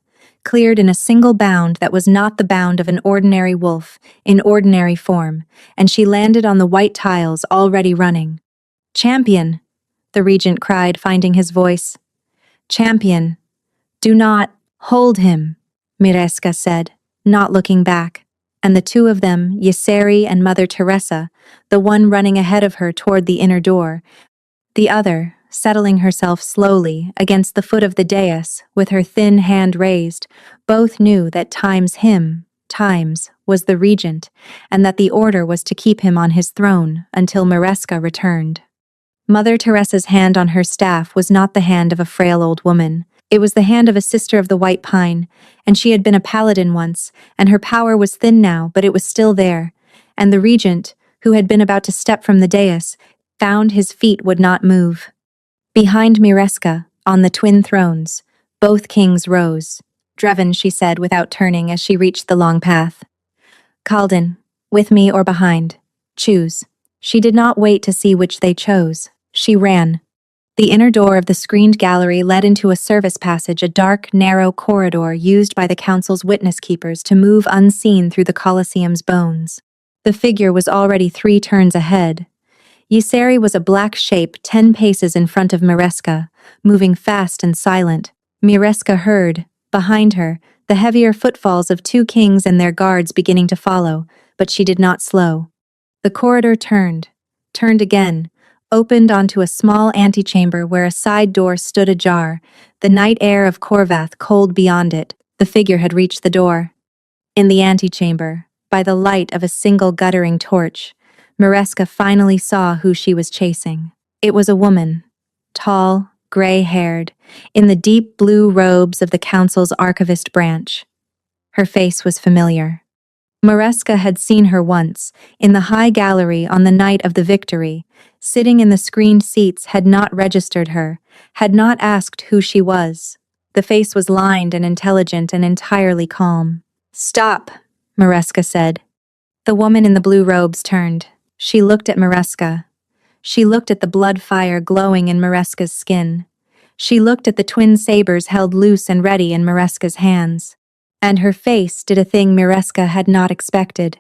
cleared in a single bound that was not the bound of an ordinary wolf, in ordinary form, and she landed on the white tiles already running. "Champion!" the regent cried, finding his voice. "Champion! Do not hold him," Mireska said, not looking back, and the 2 of them, Yseri and Mother Teresa, the one running ahead of her toward the inner door, the other, settling herself slowly against the foot of the dais with her thin hand raised, both knew that Times was the regent, and that the order was to keep him on his throne until Mireska returned. Mother Teresa's hand on her staff was not the hand of a frail old woman. It was the hand of a sister of the white pine, and she had been a paladin once, and her power was thin now, but it was still there. And the regent, who had been about to step from the dais, found his feet would not move. Behind Mireska, on the twin thrones, both kings rose. Dreven, she said without turning as she reached the long path. Kalden, with me or behind. Choose. She did not wait to see which they chose. She ran. The inner door of the screened gallery led into a service passage, a dark, narrow corridor used by the council's witness keepers to move unseen through the Colosseum's bones. The figure was already 3 turns ahead. Yseri was a black shape 10 paces in front of Mireska, moving fast and silent. Mireska heard, behind her, the heavier footfalls of 2 kings and their guards beginning to follow, but she did not slow. The corridor turned again, opened onto a small antechamber where a side door stood ajar, the night air of Corvath cold beyond it. The figure had reached the door. In the antechamber, by the light of a single guttering torch, Mireska finally saw who she was chasing. It was a woman, tall, gray-haired, in the deep blue robes of the council's archivist branch. Her face was familiar. Mireska had seen her once, in the high gallery on the night of the victory, sitting in the screened seats, had not registered her, had not asked who she was. The face was lined and intelligent and entirely calm. "Stop," Mireska said. The woman in the blue robes turned. She looked at Mireska. She looked at the blood fire glowing in Mireska's skin. She looked at the twin sabers held loose and ready in Mireska's hands. And her face did a thing Mireska had not expected.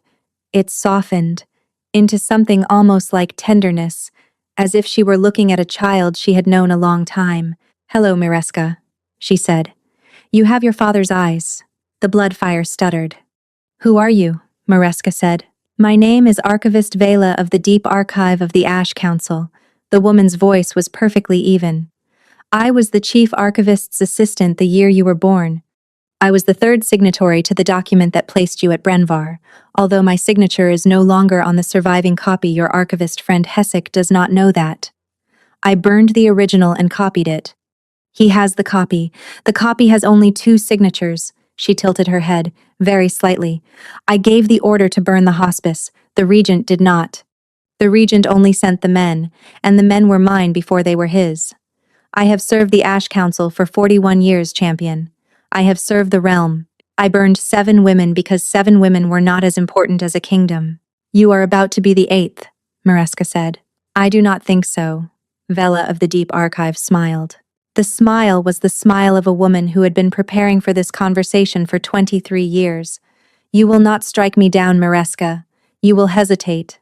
It softened into something almost like tenderness, as if she were looking at a child she had known a long time. "Hello, Mireska," she said. "You have your father's eyes." The blood fire stuttered. "Who are you?" Mireska said. "My name is Archivist Vela of the Deep Archive of the Ash Council." The woman's voice was perfectly even. "I was the chief archivist's assistant the year you were born. I was the 3rd signatory to the document that placed you at Brenvar. Although my signature is no longer on the surviving copy, your archivist friend Hessek does not know that. I burned the original and copied it. He has the copy. The copy has only 2 signatures." She tilted her head, very slightly. "I gave the order to burn the hospice. The regent did not. The regent only sent the men, and the men were mine before they were his. I have served the Ash Council for 41 years, champion. I have served the realm. I burned 7 women because 7 women were not as important as a kingdom." "You are about to be the 8th, Mireska said. "I do not think so." Vela of the Deep Archive smiled. The smile was the smile of a woman who had been preparing for this conversation for 23 years. "You will not strike me down, Mireska. You will hesitate.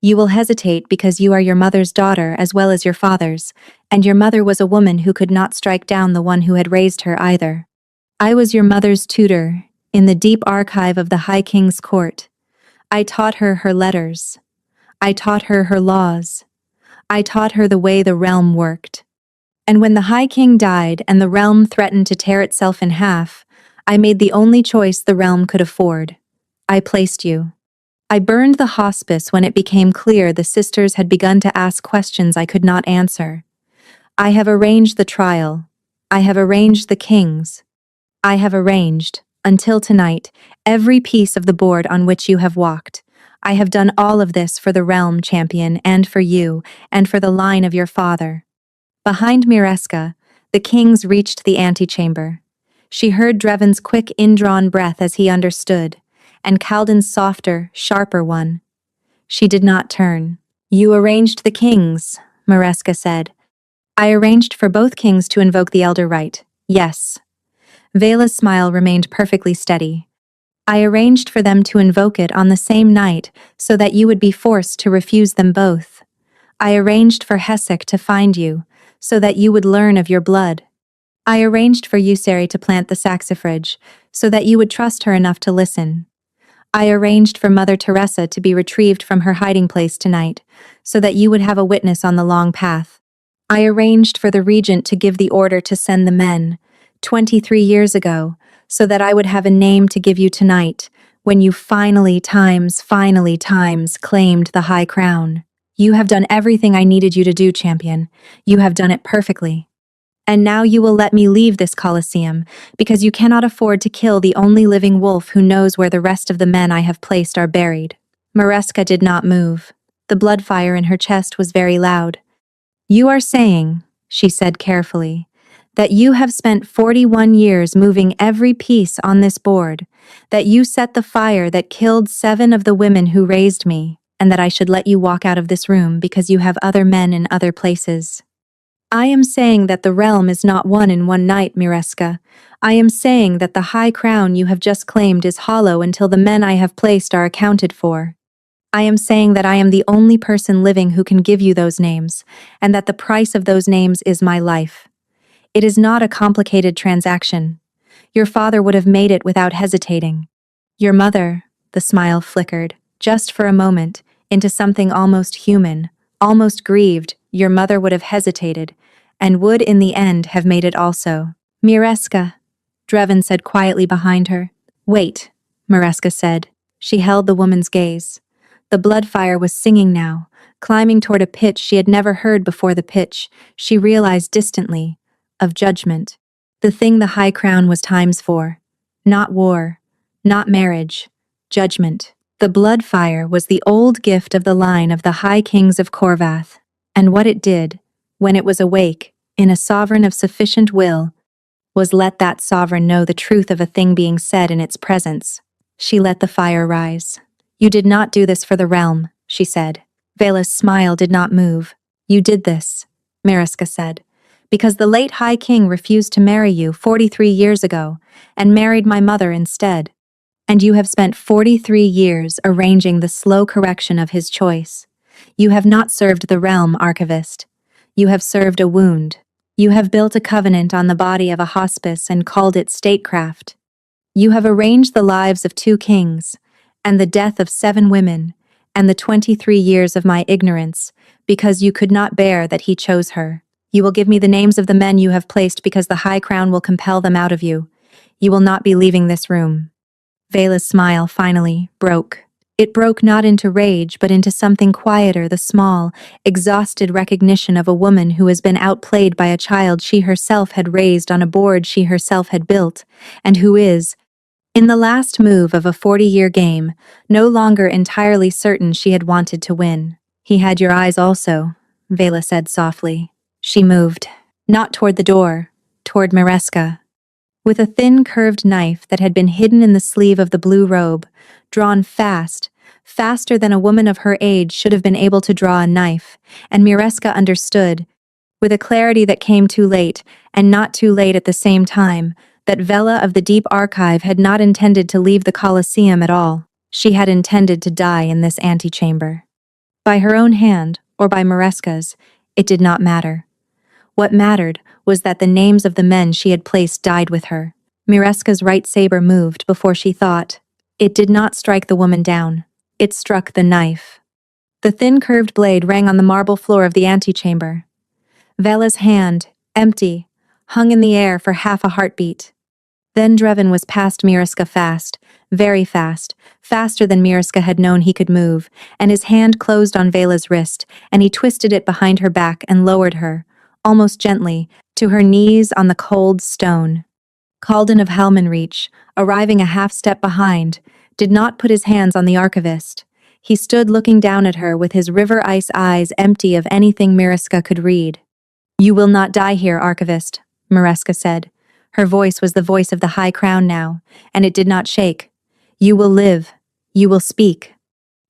You will hesitate because you are your mother's daughter as well as your father's, and your mother was a woman who could not strike down the one who had raised her either. I was your mother's tutor, in the deep archive of the High King's court. I taught her her letters. I taught her her laws. I taught her the way the realm worked. And when the High King died and the realm threatened to tear itself in half, I made the only choice the realm could afford. I placed you. I burned the hospice when it became clear the sisters had begun to ask questions I could not answer. I have arranged the trial. I have arranged the kings. I have arranged, until tonight, every piece of the board on which you have walked. I have done all of this for the realm, champion, and for you, and for the line of your father." Behind Mireska, the kings reached the antechamber. She heard Dreven's quick, indrawn breath as he understood, and Kalden's softer, sharper one. She did not turn. "You arranged the kings," Mireska said. "I arranged for both kings to invoke the elder rite. Yes." Vela's smile remained perfectly steady. "I arranged for them to invoke it on the same night so that you would be forced to refuse them both. I arranged for Hessek to find you so that you would learn of your blood. I arranged for Yseri to plant the saxifrage so that you would trust her enough to listen. I arranged for Mother Teresa to be retrieved from her hiding place tonight so that you would have a witness on the long path. I arranged for the regent to give the order to send the men 23 years ago so that I would have a name to give you tonight when you finally times claimed the high crown. You have done everything I needed you to do, champion. You have done it perfectly. And now you will let me leave this Colosseum, because you cannot afford to kill the only living wolf who knows where the rest of the men I have placed are buried." Mareska did not move. The blood fire in her chest was very loud. "You are saying," she said carefully, "that you have spent 41 years moving every piece on this board, that you set the fire that killed 7 of the women who raised me, and that I should let you walk out of this room because you have other men in other places." "I am saying that the realm is not won in one night, Mireska. I am saying that the high crown you have just claimed is hollow until the men I have placed are accounted for. I am saying that I am the only person living who can give you those names, and that the price of those names is my life. It is not a complicated transaction. Your father would have made it without hesitating. Your mother," the smile flickered, just for a moment, into something almost human, almost grieved. "Your mother would have hesitated, and would in the end have made it also." "Mireska," Drevin said quietly behind her. "Wait," Mireska said. She held the woman's gaze. The blood fire was singing now, climbing toward a pitch she had never heard before, the pitch, she realized distantly, of judgment. The thing the high crown was times for. Not war, not marriage, judgment. The blood fire was the old gift of the line of the high kings of Corvath, and what it did, when it was awake, in a sovereign of sufficient will, was let that sovereign know the truth of a thing being said in its presence. She let the fire rise. "You did not do this for the realm," she said. Vela's smile did not move. "You did this," Mariska said, "because the late High King refused to marry you 43 years ago, and married my mother instead. And you have spent 43 years arranging the slow correction of his choice. You have not served the realm, archivist. You have served a wound. You have built a covenant on the body of a hospice and called it statecraft. You have arranged the lives of 2 kings, and the death of 7 women, and the 23 years of my ignorance, because you could not bear that he chose her. You will give me the names of the men you have placed because the high crown will compel them out of you. You will not be leaving this room." Vela's smile finally broke. It broke not into rage but into something quieter, the small, exhausted recognition of a woman who has been outplayed by a child she herself had raised on a board she herself had built, and who is, in the last move of a 40-year game, no longer entirely certain she had wanted to win. "He had your eyes also," Vela said softly. She moved, not toward the door, toward Mareska. With a thin, curved knife that had been hidden in the sleeve of the blue robe, drawn fast, faster than a woman of her age should have been able to draw a knife, and Mireska understood, with a clarity that came too late, and not too late at the same time, that Vela of the Deep Archive had not intended to leave the Colosseum at all. She had intended to die in this antechamber. By her own hand, or by Mareska's, it did not matter. What mattered was that the names of the men she had placed died with her. Mireska's right saber moved before she thought. It did not strike the woman down. It struck the knife. The thin curved blade rang on the marble floor of the antechamber. Vela's hand, empty, hung in the air for half a heartbeat. Then Drevin was past Mireska fast, very fast, faster than Mireska had known he could move, and his hand closed on Vela's wrist, and he twisted it behind her back and lowered her, almost gently, to her knees on the cold stone. Calden of Halmanreach, arriving a half-step behind, did not put his hands on the archivist. He stood looking down at her with his river ice eyes empty of anything Mireska could read. "You will not die here, archivist," Mireska said. Her voice was the voice of the High Crown now, and it did not shake. "You will live. You will speak.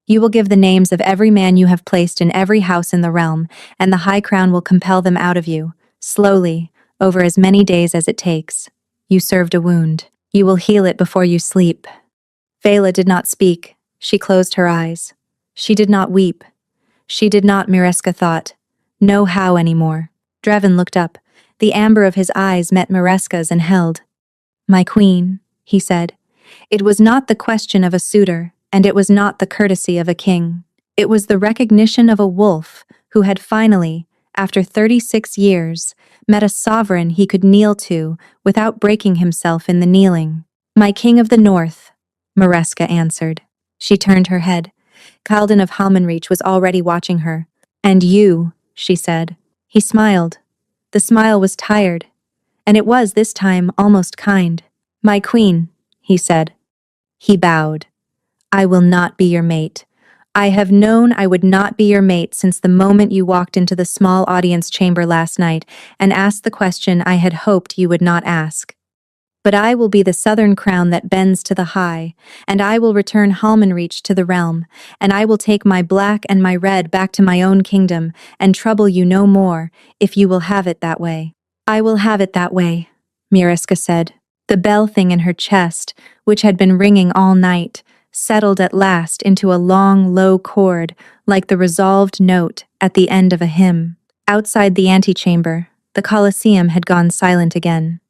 You will give the names of every man you have placed in every house in the realm, and the High Crown will compel them out of you, slowly, over as many days as it takes. You served a wound. You will heal it before you sleep." Vela did not speak. She closed her eyes. She did not weep. She did not, Mireska thought, know how anymore. Drevin looked up. The amber of his eyes met Mireska's and held. "My queen," he said. It was not the question of a suitor, and it was not the courtesy of a king. It was the recognition of a wolf who had finally, after 36 years, met a sovereign he could kneel to without breaking himself in the kneeling. "My king of the north," Mireska answered. She turned her head. Calden of Halmanreach was already watching her. "And you," she said. He smiled. The smile was tired, and it was, this time, almost kind. "My queen," he said. He bowed. "I will not be your mate. I have known I would not be your mate since the moment you walked into the small audience chamber last night and asked the question I had hoped you would not ask. But I will be the southern crown that bends to the high, and I will return Halmenreach to the realm, and I will take my black and my red back to my own kingdom, and trouble you no more, if you will have it that way." "I will have it that way," Mireska said. The bell thing in her chest, which had been ringing all night, settled at last into a long, low chord, like the resolved note at the end of a hymn. Outside the antechamber, the Colosseum had gone silent again.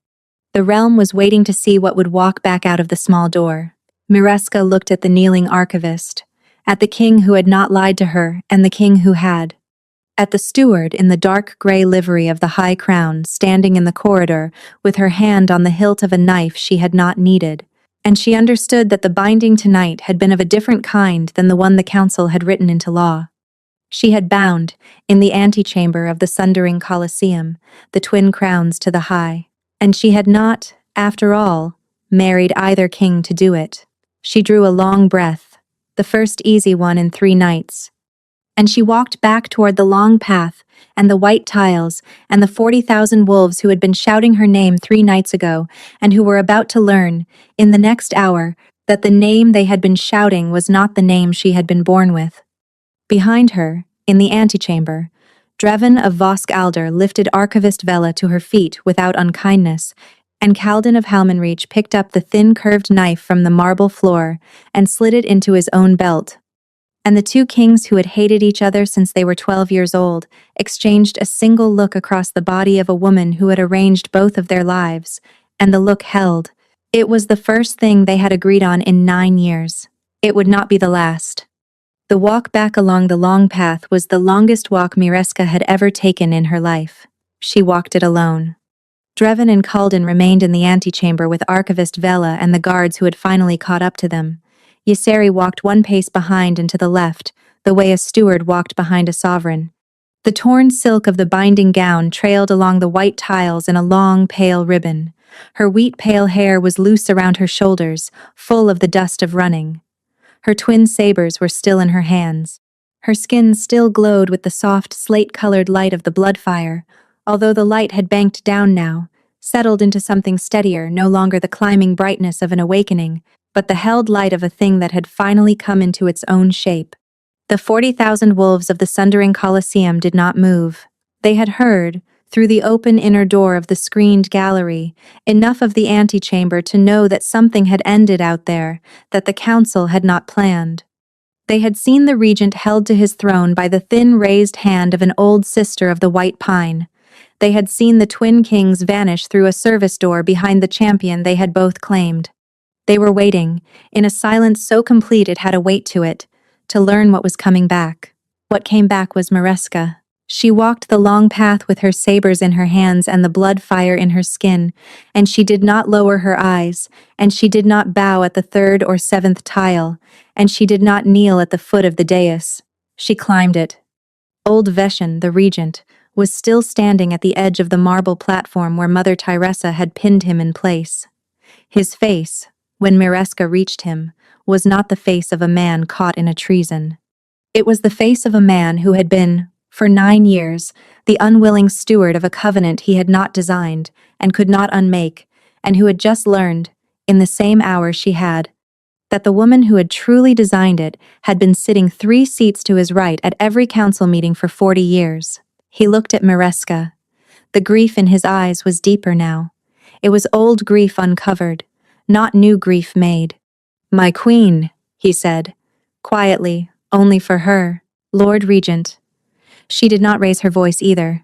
The realm was waiting to see what would walk back out of the small door. Mireska looked at the kneeling archivist, at the king who had not lied to her and the king who had, at the steward in the dark gray livery of the high crown standing in the corridor with her hand on the hilt of a knife she had not needed, and she understood that the binding tonight had been of a different kind than the one the council had written into law. She had bound, in the antechamber of the sundering Colosseum, the twin crowns to the high, and she had not, after all, married either king to do it. She drew a long breath, the first easy one in 3 nights, and she walked back toward the long path and the white tiles and the 40,000 wolves who had been shouting her name 3 nights ago and who were about to learn, in the next hour, that the name they had been shouting was not the name she had been born with. Behind her, in the antechamber, Drevin of Vosk Alder lifted Archivist Vela to her feet without unkindness, and Calden of Halmenreach picked up the thin curved knife from the marble floor and slid it into his own belt. And the 2 kings who had hated each other since they were 12 years old exchanged a single look across the body of a woman who had arranged both of their lives, and the look held. It was the first thing they had agreed on in 9 years. It would not be the last. The walk back along the long path was the longest walk Mireska had ever taken in her life. She walked it alone. Drevin and Calden remained in the antechamber with Archivist Vela and the guards who had finally caught up to them. Yseri walked 1 pace behind and to the left, the way a steward walked behind a sovereign. The torn silk of the binding gown trailed along the white tiles in a long, pale ribbon. Her wheat pale hair was loose around her shoulders, full of the dust of running. Her twin sabers were still in her hands. Her skin still glowed with the soft, slate-colored light of the blood fire, although the light had banked down now, settled into something steadier, no longer the climbing brightness of an awakening, but the held light of a thing that had finally come into its own shape. The 40,000 wolves of the sundering Colosseum did not move. They had heard, through the open inner door of the screened gallery, enough of the antechamber to know that something had ended out there, that the council had not planned. They had seen the regent held to his throne by the thin raised hand of an old sister of the white pine. They had seen the twin kings vanish through a service door behind the champion they had both claimed. They were waiting, in a silence so complete it had a weight to it, to learn what was coming back. What came back was Mireska. She walked the long path with her sabers in her hands and the blood fire in her skin, and she did not lower her eyes, and she did not bow at the 3rd or 7th tile, and she did not kneel at the foot of the dais. She climbed it. Old Veshan, the regent, was still standing at the edge of the marble platform where Mother Tyressa had pinned him in place. His face, when Mireska reached him, was not the face of a man caught in a treason. It was the face of a man who had been, for 9 years, the unwilling steward of a covenant he had not designed and could not unmake, and who had just learned, in the same hour she had, that the woman who had truly designed it had been sitting 3 seats to his right at every council meeting for 40 years. He looked at Mireska. The grief in his eyes was deeper now. It was old grief uncovered, not new grief made. "My queen," he said, quietly, only for her, "Lord Regent." She did not raise her voice either.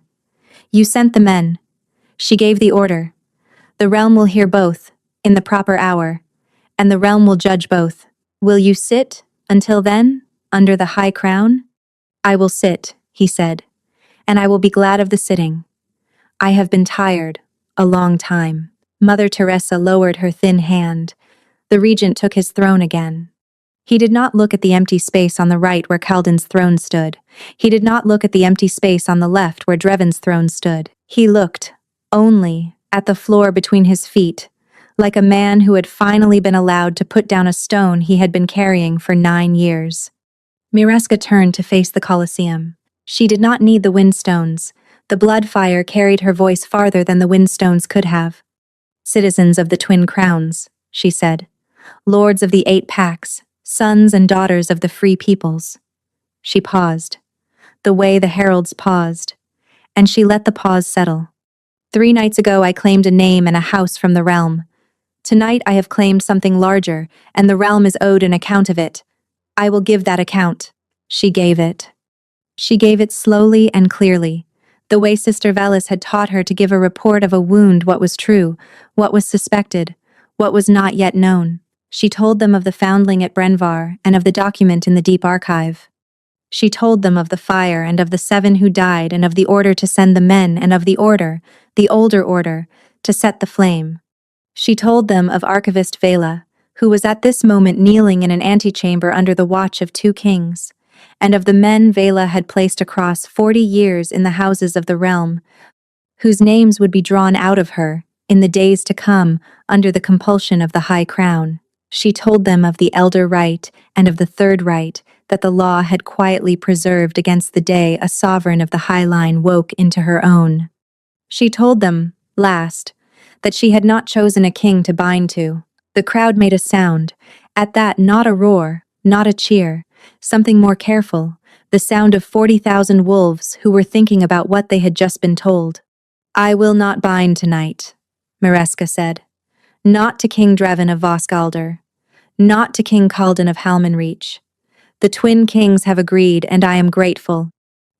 "You sent the men. She gave the order. The realm will hear both, in the proper hour, and the realm will judge both. Will you sit, until then, under the high crown?" "I will sit," he said, "and I will be glad of the sitting. I have been tired, a long time." Mother Teresa lowered her thin hand. The regent took his throne again. He did not look at the empty space on the right where Kaldan's throne stood. He did not look at the empty space on the left where Dreven's throne stood. He looked, only, at the floor between his feet, like a man who had finally been allowed to put down a stone he had been carrying for 9 years. Mireska turned to face the Colosseum. She did not need the windstones. The blood fire carried her voice farther than the windstones could have. "Citizens of the Twin Crowns," she said. "Lords of the 8 Packs, sons and daughters of the free peoples." She paused, the way the heralds paused, and she let the pause settle. "3 nights ago I claimed a name and a house from the realm. Tonight I have claimed something larger, and the realm is owed an account of it. I will give that account." She gave it. She gave it slowly and clearly, the way Sister Velis had taught her to give a report of a wound, what was true, what was suspected, what was not yet known. She told them of the foundling at Brenvar and of the document in the deep archive. She told them of the fire and of the 7 who died and of the order to send the men and of the order, the older order, to set the flame. She told them of Archivist Vela, who was at this moment kneeling in an antechamber under the watch of 2 kings, and of the men Vela had placed across 40 years in the houses of the realm, whose names would be drawn out of her, in the days to come, under the compulsion of the High Crown. She told them of the elder right and of the third right that the law had quietly preserved against the day a sovereign of the High Line woke into her own. She told them, last, that she had not chosen a king to bind to. The crowd made a sound, at that not a roar, not a cheer, something more careful, the sound of 40,000 wolves who were thinking about what they had just been told. "I will not bind tonight," Mireska said. "Not to King Dreven of Voskalder, not to King Kaldan of Halmanreach. The twin kings have agreed, and I am grateful.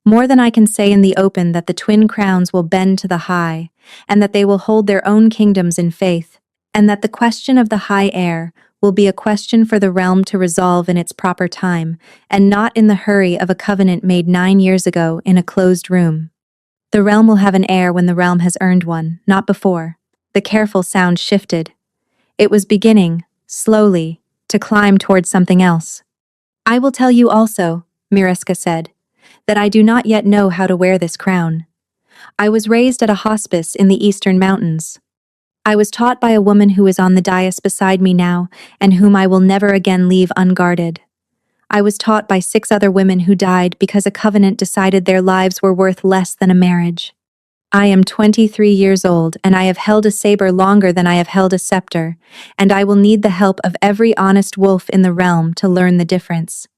More than I can say in the open that the twin crowns will bend to the high, and that they will hold their own kingdoms in faith, and that the question of the high heir will be a question for the realm to resolve in its proper time, and not in the hurry of a covenant made 9 years ago in a closed room. The realm will have an heir when the realm has earned one, not before." The careful sound shifted. It was beginning, slowly, to climb towards something else. "I will tell you also," Mireska said, "that I do not yet know how to wear this crown. I was raised at a hospice in the eastern mountains. I was taught by a woman who is on the dais beside me now, and whom I will never again leave unguarded. I was taught by 6 other women who died because a covenant decided their lives were worth less than a marriage. I am 23 years old, and I have held a saber longer than I have held a scepter, and I will need the help of every honest wolf in the realm to learn the difference.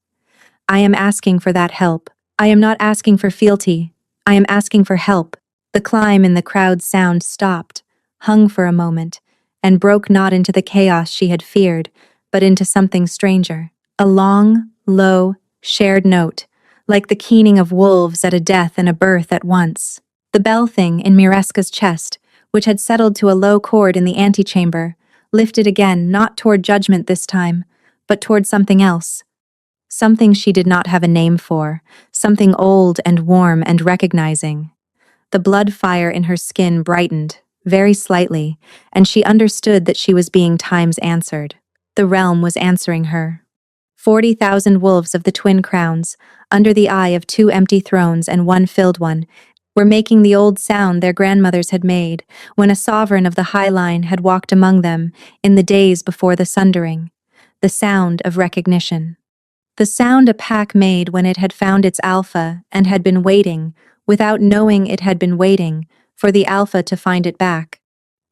I am asking for that help. I am not asking for fealty. I am asking for help." The climb in the crowd's sound stopped, hung for a moment, and broke not into the chaos she had feared, but into something stranger. A long, low, shared note, like the keening of wolves at a death and a birth at once. The bell thing in Mireska's chest, which had settled to a low chord in the antechamber, lifted again, not toward judgment this time, but toward something else. Something she did not have a name for, something old and warm and recognizing. The blood fire in her skin brightened, very slightly, and she understood that she was being times answered. The realm was answering her. 40,000 wolves of the twin crowns, under the eye of 2 empty thrones and 1 filled one, were making the old sound their grandmothers had made when a sovereign of the High Line had walked among them in the days before the sundering. The sound of recognition. The sound a pack made when it had found its alpha and had been waiting, without knowing it had been waiting, for the alpha to find it back.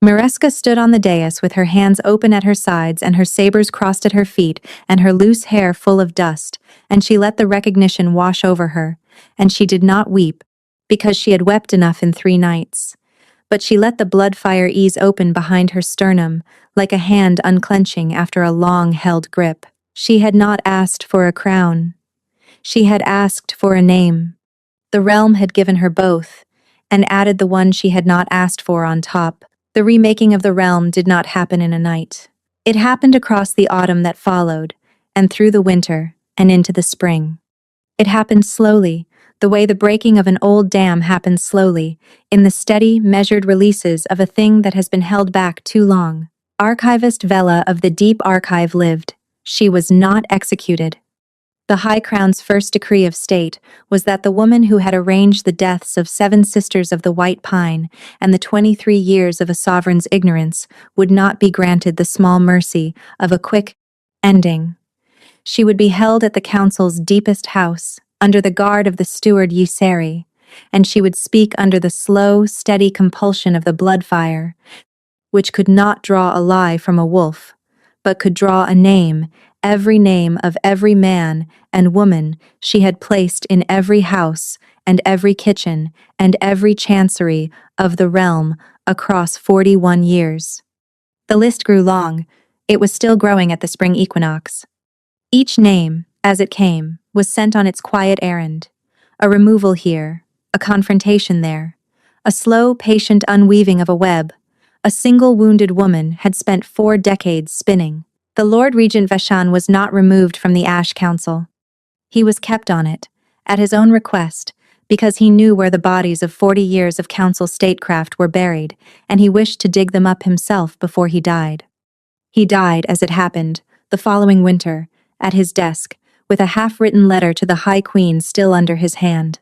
Mireska stood on the dais with her hands open at her sides and her sabers crossed at her feet and her loose hair full of dust, and she let the recognition wash over her, and she did not weep, because she had wept enough in 3 nights. But she let the blood fire ease open behind her sternum, like a hand unclenching after a long-held grip. She had not asked for a crown. She had asked for a name. The realm had given her both, and added the one she had not asked for on top. The remaking of the realm did not happen in a night. It happened across the autumn that followed, and through the winter, and into the spring. It happened slowly, the way the breaking of an old dam happens slowly, in the steady, measured releases of a thing that has been held back too long. Archivist Vela of the Deep Archive lived. She was not executed. The High Crown's first decree of state was that the woman who had arranged the deaths of 7 sisters of the White Pine and the 23 years of a sovereign's ignorance would not be granted the small mercy of a quick ending. She would be held at the council's deepest house, under the guard of the steward Yseri, and she would speak under the slow, steady compulsion of the blood fire, which could not draw a lie from a wolf, but could draw a name, every name of every man and woman she had placed in every house and every kitchen and every chancery of the realm across 41 years. The list grew long. It was still growing at the spring equinox. Each name, as it came, was sent on its quiet errand. A removal here, a confrontation there, a slow, patient unweaving of a web. A single wounded woman had spent 4 decades spinning. The Lord Regent Veshan was not removed from the Ash Council. He was kept on it, at his own request, because he knew where the bodies of 40 years of council statecraft were buried, and he wished to dig them up himself before he died. He died, as it happened, the following winter, at his desk, with a half-written letter to the High Queen still under his hand.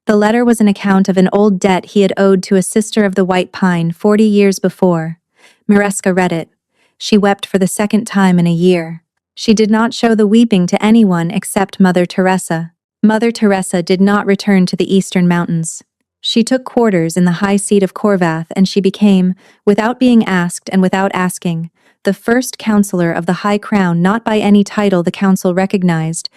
The letter was an account of an old debt he had owed to a sister of the White Pine 40 years before. Mireska read it. She wept for the second time in a year. She did not show the weeping to anyone except Mother Teresa. Mother Teresa did not return to the eastern mountains. She took quarters in the high seat of Corvath, and she became, without being asked and without asking, the first counselor of the High Crown, not by any title the council recognized,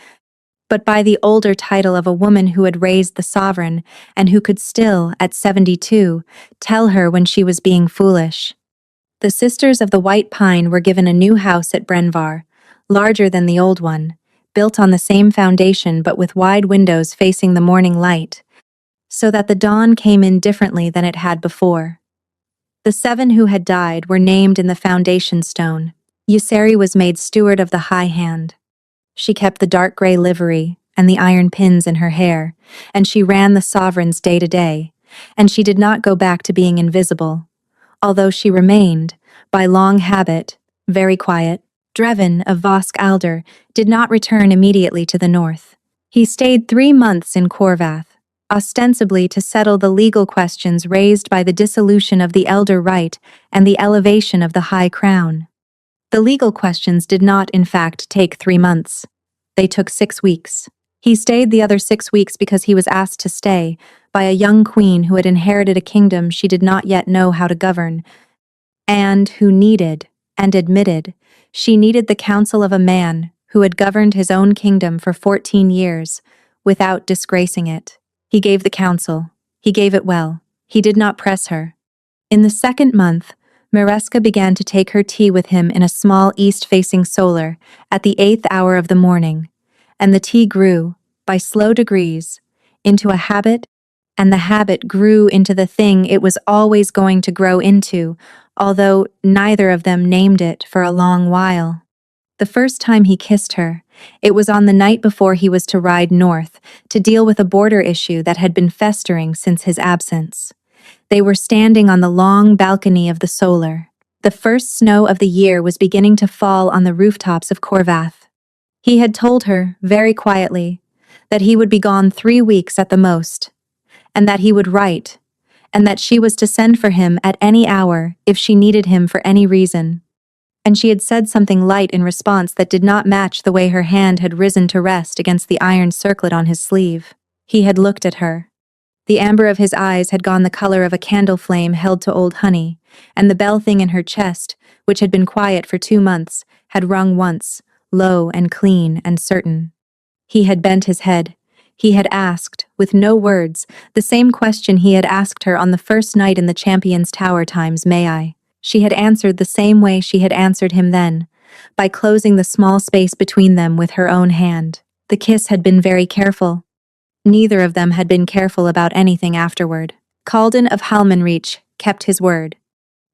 but by the older title of a woman who had raised the sovereign and who could still, at 72, tell her when she was being foolish. The Sisters of the White Pine were given a new house at Brenvar, larger than the old one, built on the same foundation but with wide windows facing the morning light, so that the dawn came in differently than it had before. The 7 who had died were named in the foundation stone. Yseri was made steward of the High Hand. She kept the dark gray livery and the iron pins in her hair, and she ran the sovereigns day to day, and she did not go back to being invisible, although she remained, by long habit, very quiet. Drevin of Vosk Alder did not return immediately to the north. He stayed 3 months in Corvath, ostensibly to settle the legal questions raised by the dissolution of the Elder Right and the elevation of the High Crown. The legal questions did not, in fact, take 3 months. They took 6 weeks. He stayed the other 6 weeks because he was asked to stay by a young queen who had inherited a kingdom she did not yet know how to govern, and who needed, and admitted, she needed the counsel of a man who had governed his own kingdom for 14 years, without disgracing it. He gave the counsel. He gave it well. He did not press her. In the 2nd month, Mireska began to take her tea with him in a small east-facing solar at the 8th hour of the morning, and the tea grew, by slow degrees, into a habit, and the habit grew into the thing it was always going to grow into, although neither of them named it for a long while. The first time he kissed her, it was on the night before he was to ride north to deal with a border issue that had been festering since his absence. They were standing on the long balcony of the solar. The first snow of the year was beginning to fall on the rooftops of Corvath. He had told her, very quietly, that he would be gone 3 weeks at the most, and that he would write, and that she was to send for him at any hour if she needed him for any reason. And she had said something light in response that did not match the way her hand had risen to rest against the iron circlet on his sleeve. He had looked at her. The amber of his eyes had gone the color of a candle flame held to old honey, and the bell thing in her chest, which had been quiet for 2 months, had rung once, low and clean and certain. He had bent his head. He had asked, with no words, the same question he had asked her on the first night in the Champion's Tower times, "May I?" She had answered the same way she had answered him then, by closing the small space between them with her own hand. The kiss had been very careful. Neither of them had been careful about anything afterward. Calden of Halmanreach kept his word.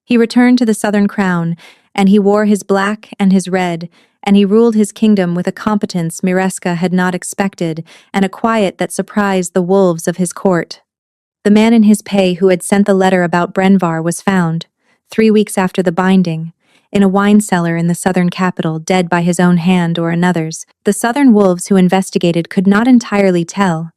He returned to the Southern Crown, and he wore his black and his red, and he ruled his kingdom with a competence Mireska had not expected, and a quiet that surprised the wolves of his court. The man in his pay who had sent the letter about Brenvar was found, 3 weeks after the binding, in a wine cellar in the southern capital, dead by his own hand or another's. The southern wolves who investigated could not entirely tell,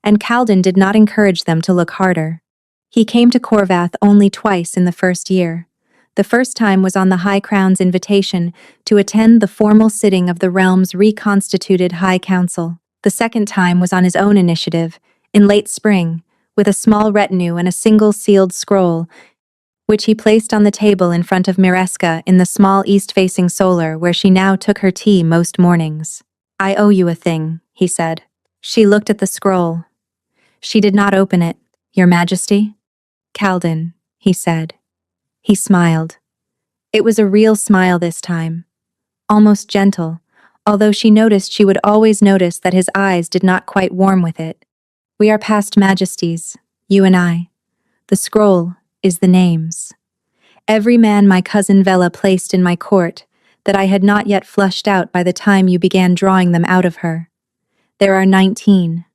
and Calden did not encourage them to look harder. He came to Corvath only twice in the first year. The first time was on the High Crown's invitation to attend the formal sitting of the realm's reconstituted High Council. The second time was on his own initiative, in late spring, with a small retinue and a single sealed scroll, which he placed on the table in front of Mireska in the small east-facing solar where she now took her tea most mornings. "I owe you a thing," he said. She looked at the scroll. She did not open it. "Your Majesty?" "Calden," he said. He smiled. It was a real smile this time, almost gentle, although she noticed she would always notice that his eyes did not quite warm with it. "We are past majesties, you and I. The scroll is the names. Every man my cousin Vela placed in my court that I had not yet flushed out by the time you began drawing them out of her. There are 19.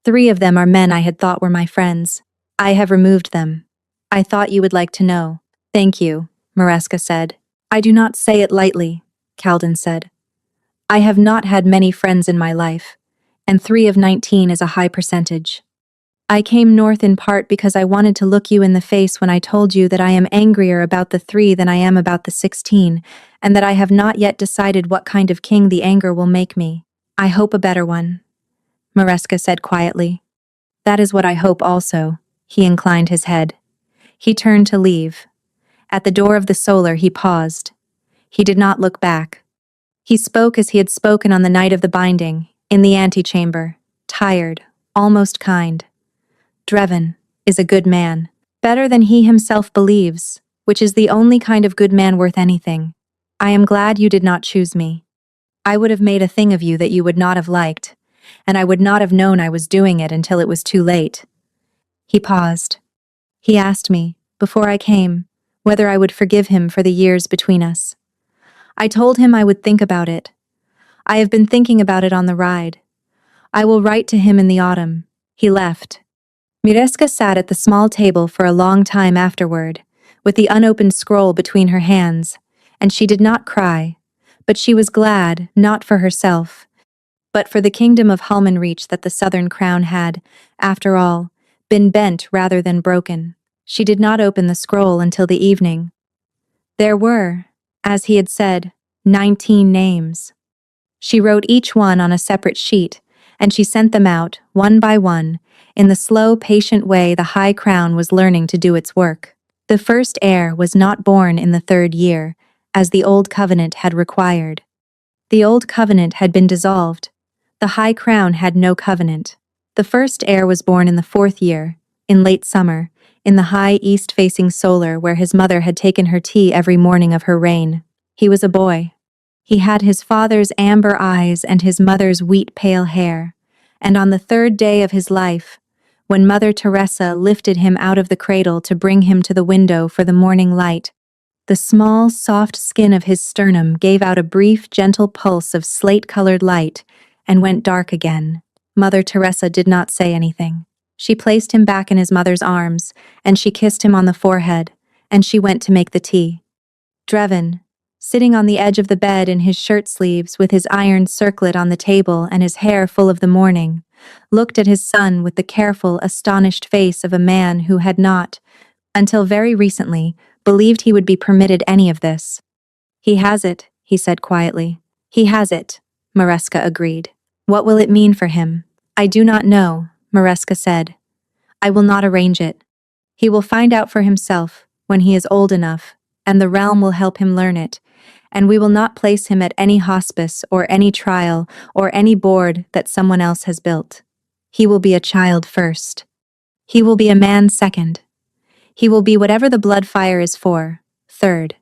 3 of them are men I had thought were my friends. I have removed them. I thought you would like to know." "Thank you," Mireska said. "I do not say it lightly," Calden said. "I have not had many friends in my life, and 3 of 19 is a high percentage. I came north in part because I wanted to look you in the face when I told you that I am angrier about the 3 than I am about the 16, and that I have not yet decided what kind of king the anger will make me. I hope a better one," Mireska said quietly. "That is what I hope also." He inclined his head. He turned to leave. At the door of the solar he paused. He did not look back. He spoke as he had spoken on the night of the binding, in the antechamber, tired, almost kind. "Drevin is a good man, better than he himself believes, which is the only kind of good man worth anything. I am glad you did not choose me. I would have made a thing of you that you would not have liked, and I would not have known I was doing it until it was too late." He paused. "He asked me, before I came, whether I would forgive him for the years between us. I told him I would think about it. I have been thinking about it on the ride. I will write to him in the autumn." He left. Mireska sat at the small table for a long time afterward, with the unopened scroll between her hands, and she did not cry, but she was glad, not for herself, but for the kingdom of Halmanreach, that the southern crown had, after all, been bent rather than broken. She did not open the scroll until the evening. There were, as he had said, 19 names. She wrote each one on a separate sheet, and she sent them out, one by one, in the slow, patient way the High Crown was learning to do its work. The first heir was not born in the 3rd year, as the Old Covenant had required. The Old Covenant had been dissolved. The High Crown had no covenant. The first heir was born in the 4th year, in late summer, in the high east-facing solar where his mother had taken her tea every morning of her reign. He was a boy. He had his father's amber eyes and his mother's wheat-pale hair, and on the 3rd day of his life, when Mother Teresa lifted him out of the cradle to bring him to the window for the morning light, the small, soft skin of his sternum gave out a brief, gentle pulse of slate-colored light and went dark again. Mother Teresa did not say anything. She placed him back in his mother's arms, and she kissed him on the forehead, and she went to make the tea. Drevin, sitting on the edge of the bed in his shirt sleeves with his iron circlet on the table and his hair full of the morning, looked at his son with the careful, astonished face of a man who had not, until very recently, believed he would be permitted any of this. "He has it," he said quietly. "He has it," Mireska agreed. "What will it mean for him?" "I do not know," Mireska said. "I will not arrange it. He will find out for himself when he is old enough, and the realm will help him learn it, and we will not place him at any hospice or any trial or any board that someone else has built. He will be a child first. He will be a man second. He will be whatever the blood fire is for, third,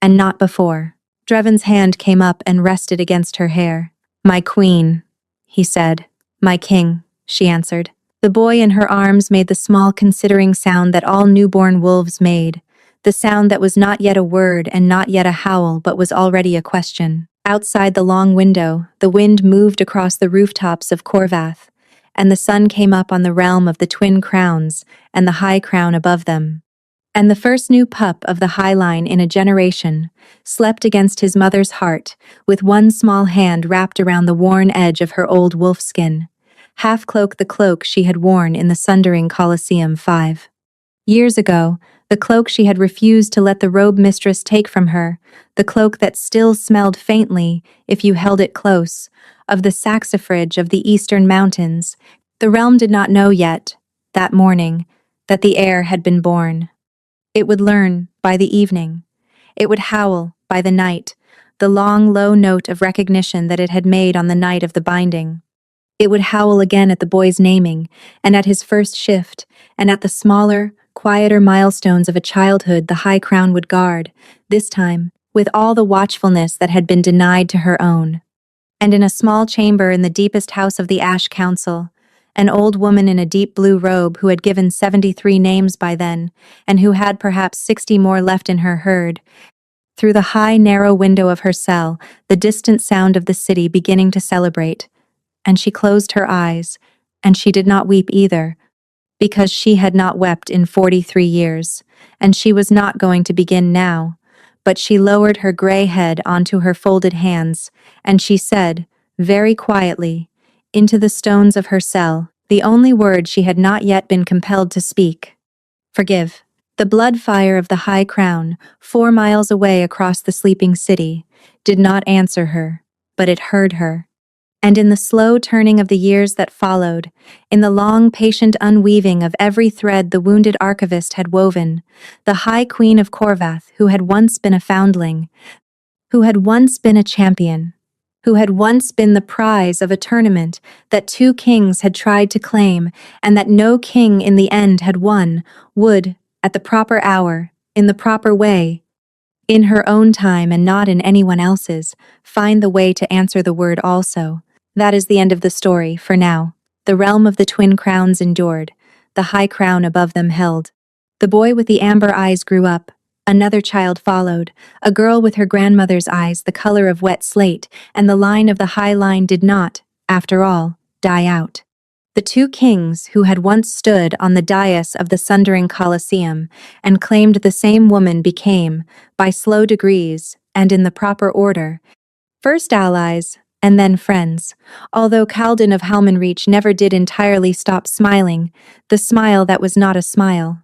and not before." Drevin's hand came up and rested against her hair. "My queen," he said. "My king," she answered. The boy in her arms made the small considering sound that all newborn wolves made, the sound that was not yet a word and not yet a howl but was already a question. Outside the long window, the wind moved across the rooftops of Corvath, and the sun came up on the realm of the twin crowns and the high crown above them. And the first new pup of the High Line in a generation slept against his mother's heart, with one small hand wrapped around the worn edge of her old wolfskin, half-cloak the cloak she had worn in the Sundering Colosseum 5 years ago, the cloak she had refused to let the robe mistress take from her, the cloak that still smelled faintly, if you held it close, of the saxifrage of the eastern mountains. The realm did not know yet, that morning, that the heir had been born. It would learn by the evening. It would howl by the night, the long, low note of recognition that it had made on the night of the binding. It would howl again at the boy's naming, and at his first shift, and at the smaller, quieter milestones of a childhood the High Crown would guard, this time, with all the watchfulness that had been denied to her own. And in a small chamber in the deepest house of the Ash Council, an old woman in a deep blue robe who had given 73 names by then, and who had perhaps 60 more left in her heard, through the high, narrow window of her cell, the distant sound of the city beginning to celebrate. And she closed her eyes, and she did not weep either, because she had not wept in 43 years, and she was not going to begin now. But she lowered her gray head onto her folded hands, and she said, very quietly, into the stones of her cell, the only word she had not yet been compelled to speak: forgive. The blood fire of the High Crown, 4 miles away across the sleeping city, did not answer her, but it heard her. And in the slow turning of the years that followed, in the long, patient unweaving of every thread the wounded archivist had woven, the High Queen of Corvath, who had once been a foundling, who had once been a champion, who had once been the prize of a tournament that 2 kings had tried to claim and that no king in the end had won, would, at the proper hour, in the proper way, in her own time and not in anyone else's, find the way to answer the word also. That is the end of the story, for now. The realm of the twin crowns endured, the High Crown above them held. The boy with the amber eyes grew up, another child followed, a girl with her grandmother's eyes the color of wet slate, and the line of the High Line did not, after all, die out. The 2 kings who had once stood on the dais of the Sundering Colosseum and claimed the same woman became, by slow degrees, and in the proper order, first allies, and then friends, although Calden of Halmanreach never did entirely stop smiling, the smile that was not a smile.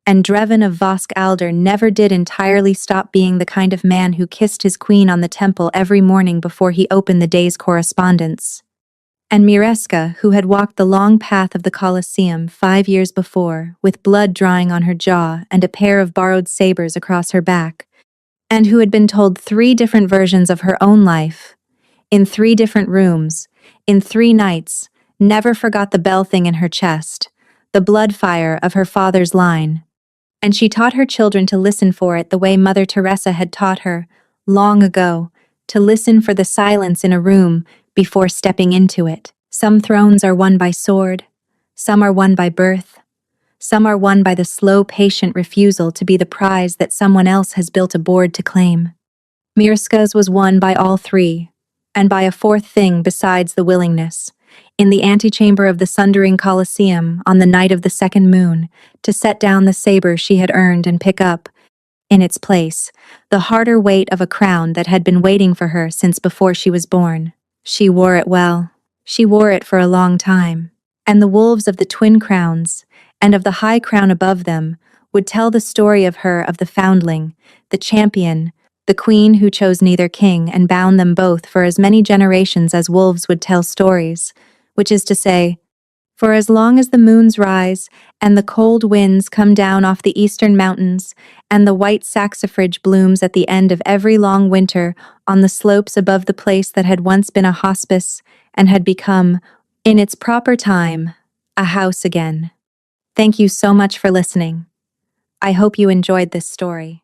And Drevin of Vosk Alder never did entirely stop being the kind of man who kissed his queen on the temple every morning before he opened the day's correspondence. And Mireska, who had walked the long path of the Colosseum 5 years before, with blood drying on her jaw and a pair of borrowed sabers across her back, and who had been told 3 different versions of her own life, in 3 different rooms, in 3 nights, never forgot the bell thing in her chest, the blood fire of her father's line. And she taught her children to listen for it the way Mother Teresa had taught her, long ago, to listen for the silence in a room before stepping into it. Some thrones are won by sword, some are won by birth, some are won by the slow, patient refusal to be the prize that someone else has built a board to claim. Mirska's was won by all 3, and by a 4th thing besides the willingness, in the antechamber of the Sundering Colosseum on the night of the 2nd moon, to set down the saber she had earned and pick up, in its place, the harder weight of a crown that had been waiting for her since before she was born. She wore it well. She wore it for a long time. And the wolves of the twin crowns, and of the High Crown above them, would tell the story of her, of the foundling, the champion, the queen who chose neither king and bound them both for as many generations as wolves would tell stories, which is to say, for as long as the moons rise, and the cold winds come down off the eastern mountains, and the white saxifrage blooms at the end of every long winter on the slopes above the place that had once been a hospice and had become, in its proper time, a house again. Thank you so much for listening. I hope you enjoyed this story.